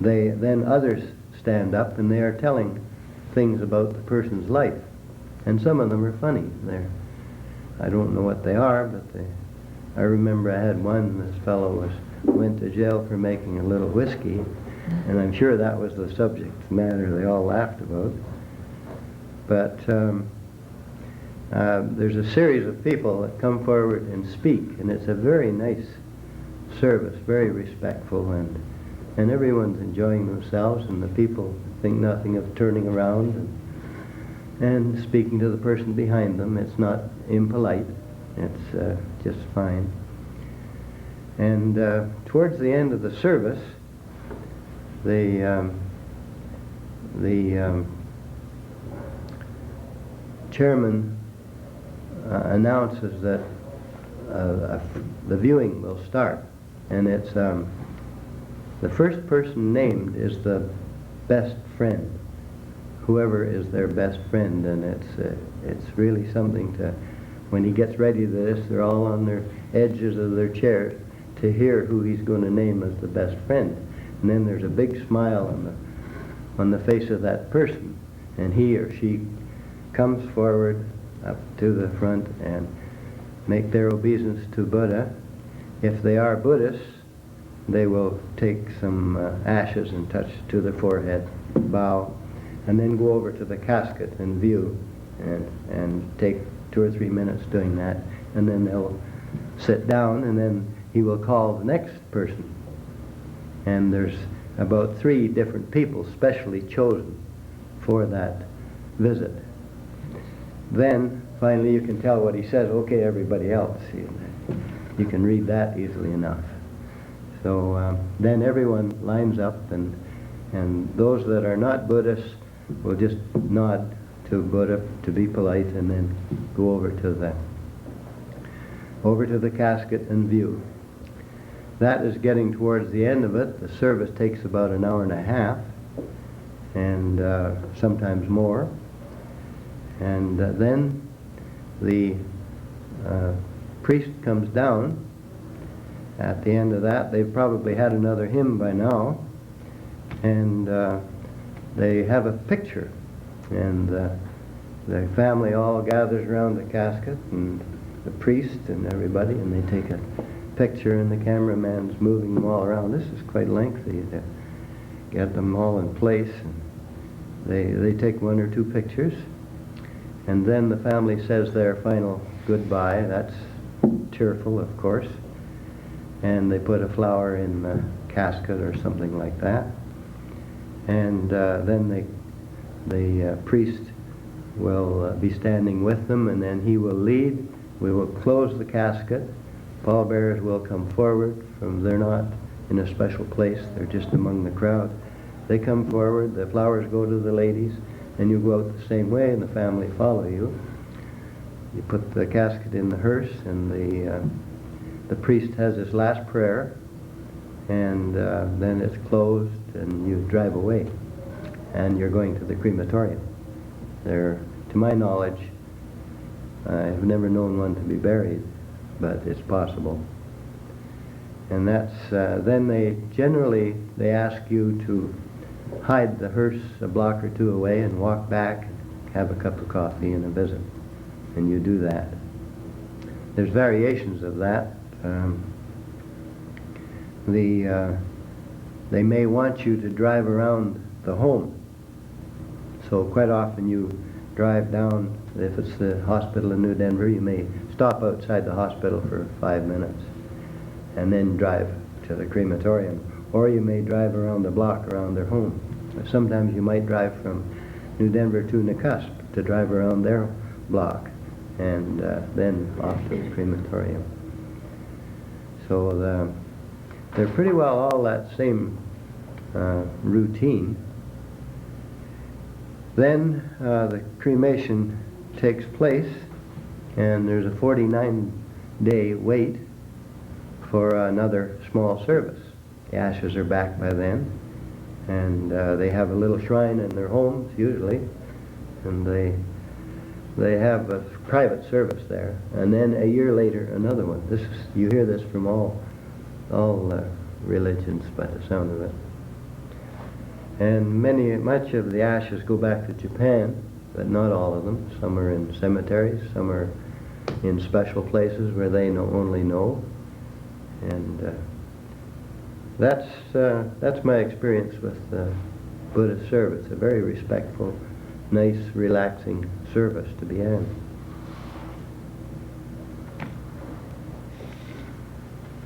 then others stand up and they are telling things about the person's life, and some of them are funny. I don't know what they are, but I remember I had one. This fellow went to jail for making a little whiskey, and I'm sure that was the subject matter they all laughed about. But there's a series of people that come forward and speak, and it's a very nice service, very respectful, and everyone's enjoying themselves, and the people think nothing of turning around and speaking to the person behind them. It's not impolite, it's just fine. And towards the end of the service, the chairman announces that the viewing will start, and it's the first person named is the best friend, whoever is their best friend, and it's really something to, when he gets ready to this, they're all on their edges of their chairs to hear who he's going to name as the best friend. And then there's a big smile on the face of that person, and he or she comes forward up to the front and make their obeisance to Buddha. If they are Buddhists, they will take some ashes and touch to the forehead, bow, and then go over to the casket and view, and take 2 or 3 minutes doing that, and then they'll sit down, and then he will call the next person. And there's about 3 different people specially chosen for that visit. Then finally you can tell what he says. Okay, everybody else, you can read that easily enough. So then everyone lines up, and those that are not Buddhists will just nod to Buddha to be polite, and then go over to the casket and view. That is getting towards the end of it. The service takes about an hour and a half, and sometimes more. And then the priest comes down. At the end of that, they've probably had another hymn by now, and they have a picture, and the family all gathers around the casket, and the priest and everybody, and they take a picture, and the cameraman's moving them all around. This is quite lengthy to get them all in place, and they take 1 or 2 pictures, and then the family says their final goodbye. That's cheerful, of course, and they put a flower in the casket or something like that, and then the priest will be standing with them, and then he will lead. We will close the casket. Pallbearers will come forward they're not in a special place, they're just among the crowd. They come forward, the flowers go to the ladies, and you go out the same way, and the family follow you. You put the casket in the hearse, and the priest has his last prayer, and then it's closed, and you drive away, and you're going to the crematorium. There, to my knowledge, I've never known one to be buried, but it's possible. And that's then they ask you to hide the hearse a block or 2 away and walk back, have a cup of coffee and a visit, and you do that. There's variations of that. They may want you to drive around the home, so quite often you drive down. If it's the hospital in New Denver, you may stop outside the hospital for 5 minutes and then drive to the crematorium. Or you may drive around the block around their home. Sometimes you might drive from New Denver to Nakusp to drive around their block and then off to the crematorium. So they're pretty well all that same routine. Then the cremation takes place, and there's a 49-day wait for another small service. The ashes are back by then, and they have a little shrine in their homes usually, and they have a private service there. And then a year later, another one. You hear this from all religions by the sound of it. And much of the ashes go back to Japan, but not all of them. Some are in cemeteries, some are in special places where they only know. And that's my experience with Buddhist service. A very respectful, nice, relaxing service to be in.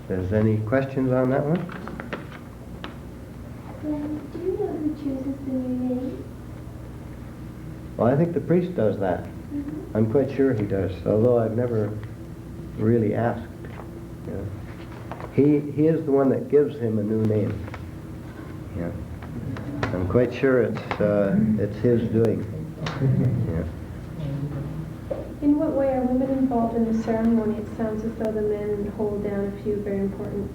Is there any questions on that one? Do you know who chooses the new name? Well, I think the priest does that. Mm-hmm. I'm quite sure he does, although I've never really asked. Yeah. He is the one that gives him a new name. Yeah. I'm quite sure it's his doing. Yeah. In what way are women involved in the ceremony? It sounds as though the men hold down a few very important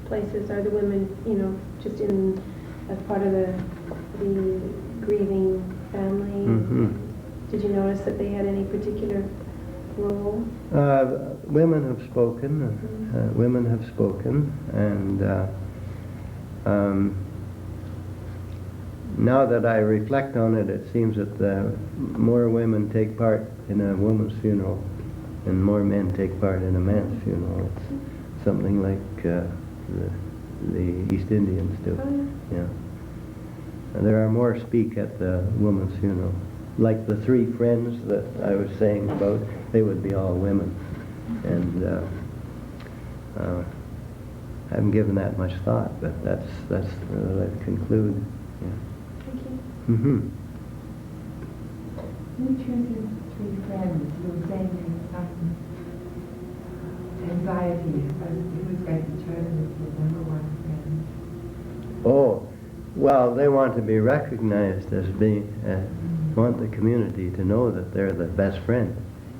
places. Are the women, just as part of the grieving family? Mm-hmm. Did you notice that they had any particular role? Women have spoken. Women have spoken, and now that I reflect on it, it seems that more women take part in a woman's funeral and more men take part in a man's funeral. It's something like the East Indians do. Oh, yeah. And there are more speak at the woman's funeral. Like the 3 friends that I was saying about, they would be all women. And I haven't given that much thought, but that's what I conclude. Yeah. Thank you. Mm-hmm. Who chooses 3 friends? You were saying anxiety. Who's going to choose the number 1 friend? Oh, well, they want to be recognized as being, want the community to know that they're the best friend.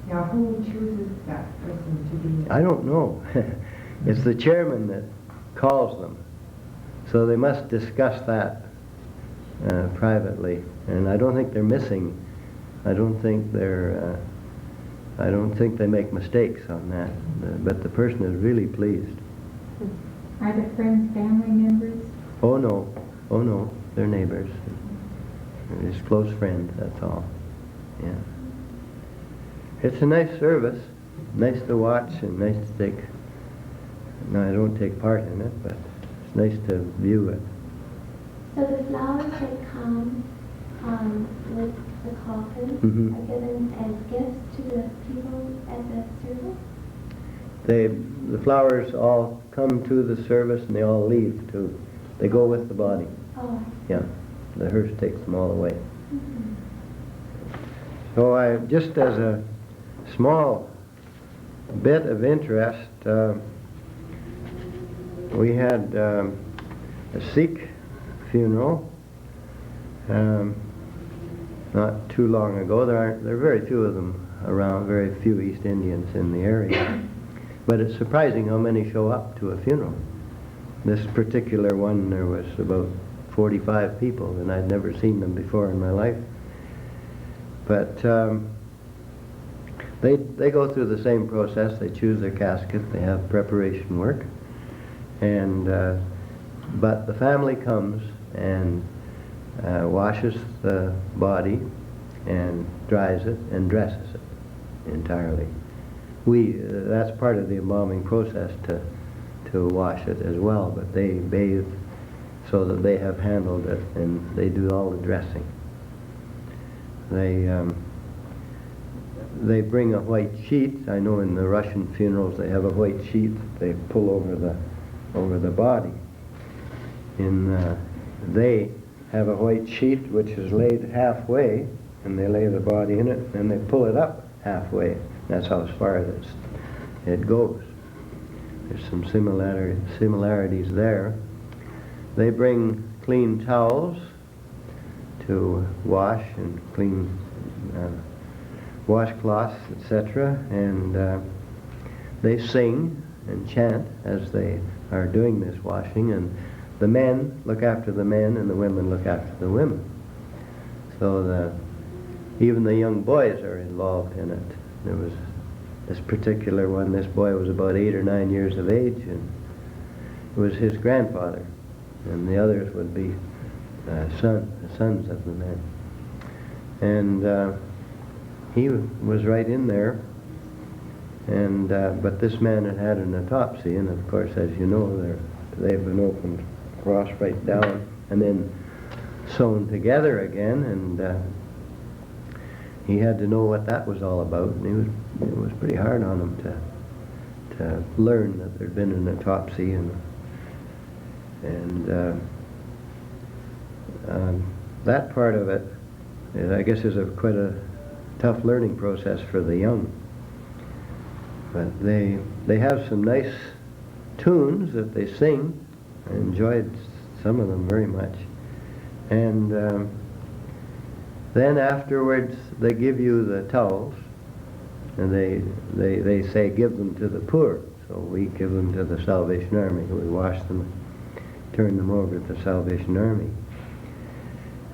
Now, who chooses that person to be? I don't know. It's the chairman that calls them. So they must discuss that privately. And I don't think they're missing. I don't think they make mistakes on that. But the person is really pleased. Are the friends family members? Oh no, they're neighbors. They're just close friends, that's all. Yeah. It's a nice service, nice to watch and nice to take. No, I don't take part in it, but it's nice to view it. So the flowers that come with the coffin Mhm. are given as gifts to the people at the service? The flowers all come to the service and they all leave too. They go with the body. Oh, Yeah, the hearse takes them all away. mm-hmm. So I, just as a small bit of interest, we had a Sikh funeral not too long ago. There are very few of them around, very few East Indians in the area. But it's surprising how many show up to a funeral. This particular one, there was about 45 people, and I'd never seen them before in my life. But they go through the same process. They choose their casket. They have preparation work, and but the family comes and washes the body and dries it and dresses it entirely. That's part of the embalming process to wash it as well, but they bathe so that they have handled it and they do all the dressing. They they bring a white sheet. I know in the Russian funerals they have a white sheet that they pull over the body. They have a white sheet which is laid halfway, and they lay the body in it, and they pull it up halfway. That's how far it goes. There's some similarities there. They bring clean towels to wash and clean washcloths, etc. And they sing and chant as they are doing this washing, and the men look after the men and the women look after the women. So even the young boys are involved in it. There was this particular one, this boy was about 8 or 9 years of age, and it was his grandfather, and the others would be the sons of the men. And he was right in there, and but this man had had an autopsy, and of course, as you know, they've been opened across right down and then sewn together again, and he had to know what that was all about, and it was pretty hard on him to learn that there'd been an autopsy, and that part of it, I guess, is quite a tough learning process for the young. But they have some nice tunes that they sing. I enjoyed some of them very much. And then afterwards they give you the towels, and they say give them to the poor. So we give them to the Salvation Army. We wash them, turn them over to the Salvation Army.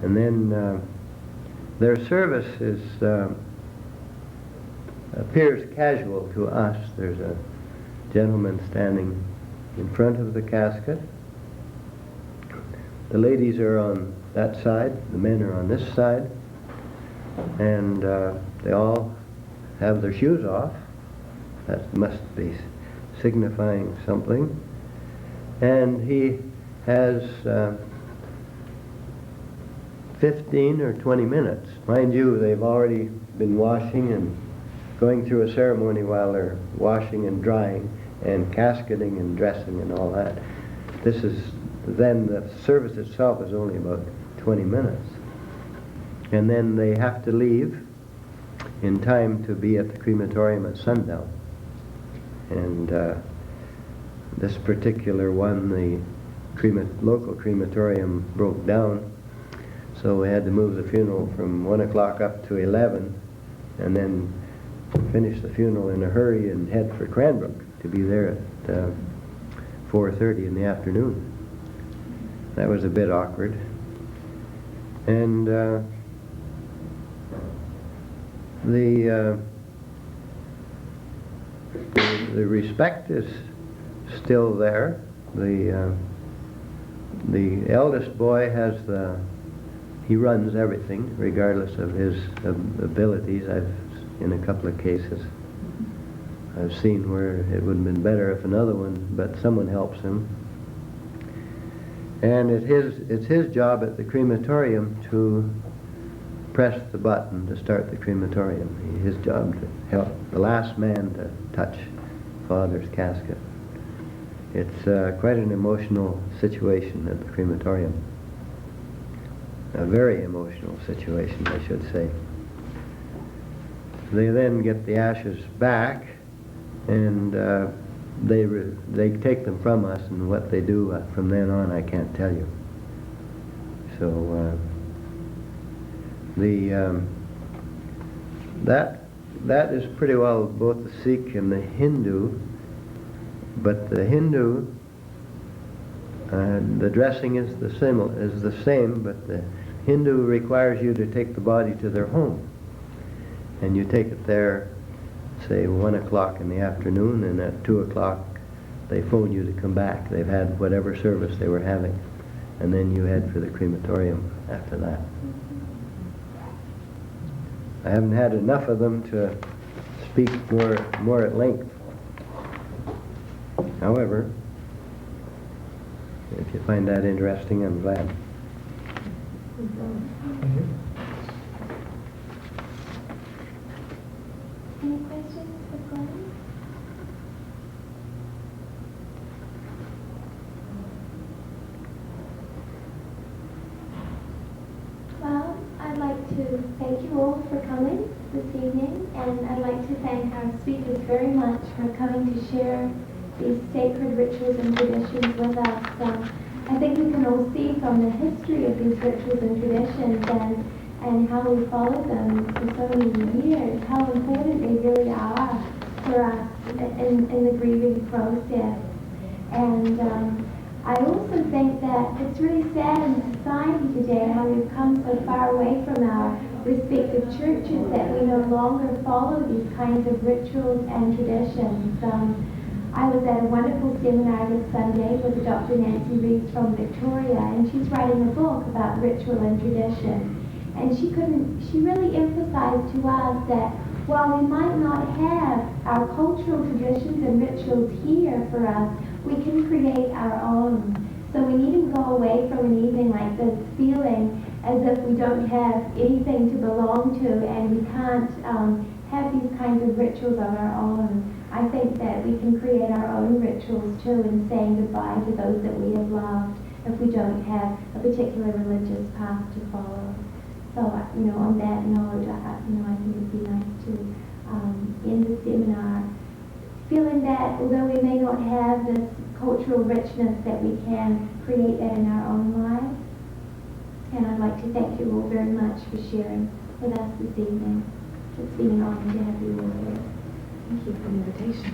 And then their service appears casual to us. There's a gentleman standing in front of the casket. The ladies are on that side, the men are on this side, and they all have their shoes off. That must be signifying something. And he has 15 or 20 minutes. Mind you, they've already been washing and going through a ceremony while they're washing and drying and casketing and dressing and all that. Then the service itself is only about 20 minutes. And then they have to leave in time to be at the crematorium at sundown. And this particular one, the local crematorium broke down, so we had to move the funeral from 1 o'clock up to 11, and then finish the funeral in a hurry and head for Cranbrook to be there at 4:30 in the afternoon. That was a bit awkward. And the respect is still there. The eldest boy he runs everything, regardless of his abilities. In a couple of cases, I've seen where it would have been better if another one, but someone helps him. And it's his job at the crematorium to press the button to start the crematorium. His job to help the last man to touch Father's casket. It's quite an emotional situation at the crematorium. A very emotional situation, I should say. They then get the ashes back, and they take them from us, and what they do from then on I can't tell you. So that is pretty well both the Sikh and the Hindu, but the Hindu the dressing is the same, but the Hindu requires you to take the body to their home, and you take it there, say 1 o'clock in the afternoon, and at 2 o'clock they phone you to come back. They've had whatever service they were having, and then you head for the crematorium after that. I haven't had enough of them to speak more at length. However, if you find that interesting, I'm glad. questions for Glenn? Well, I'd like to thank you all for coming this evening, and I'd like to thank our speakers very much for coming to share these sacred rituals and traditions with us. I think we can all see from the history of these rituals and traditions and how we follow them for so many years, how important they really are for us in the grieving process. And I also think that it's really sad in society today how we've come so far away from our respective churches that we no longer follow these kinds of rituals and traditions. I was at a wonderful seminar this Sunday with Dr. Nancy Reeves from Victoria, and she's writing a book about ritual and tradition. And she really emphasized to us that while we might not have our cultural traditions and rituals here for us, we can create our own. So we needn't go away from an evening like this feeling as if we don't have anything to belong to and we can't have these kinds of rituals of our own. I think that we can create our own rituals too in saying goodbye to those that we have loved if we don't have a particular religious path to follow. So, on that note, I think it'd be nice to end the seminar feeling that although we may not have this cultural richness, that we can create that in our own lives. And I'd like to thank you all very much for sharing with us this evening. It's been an honor to have you all here. Thank you for the invitation.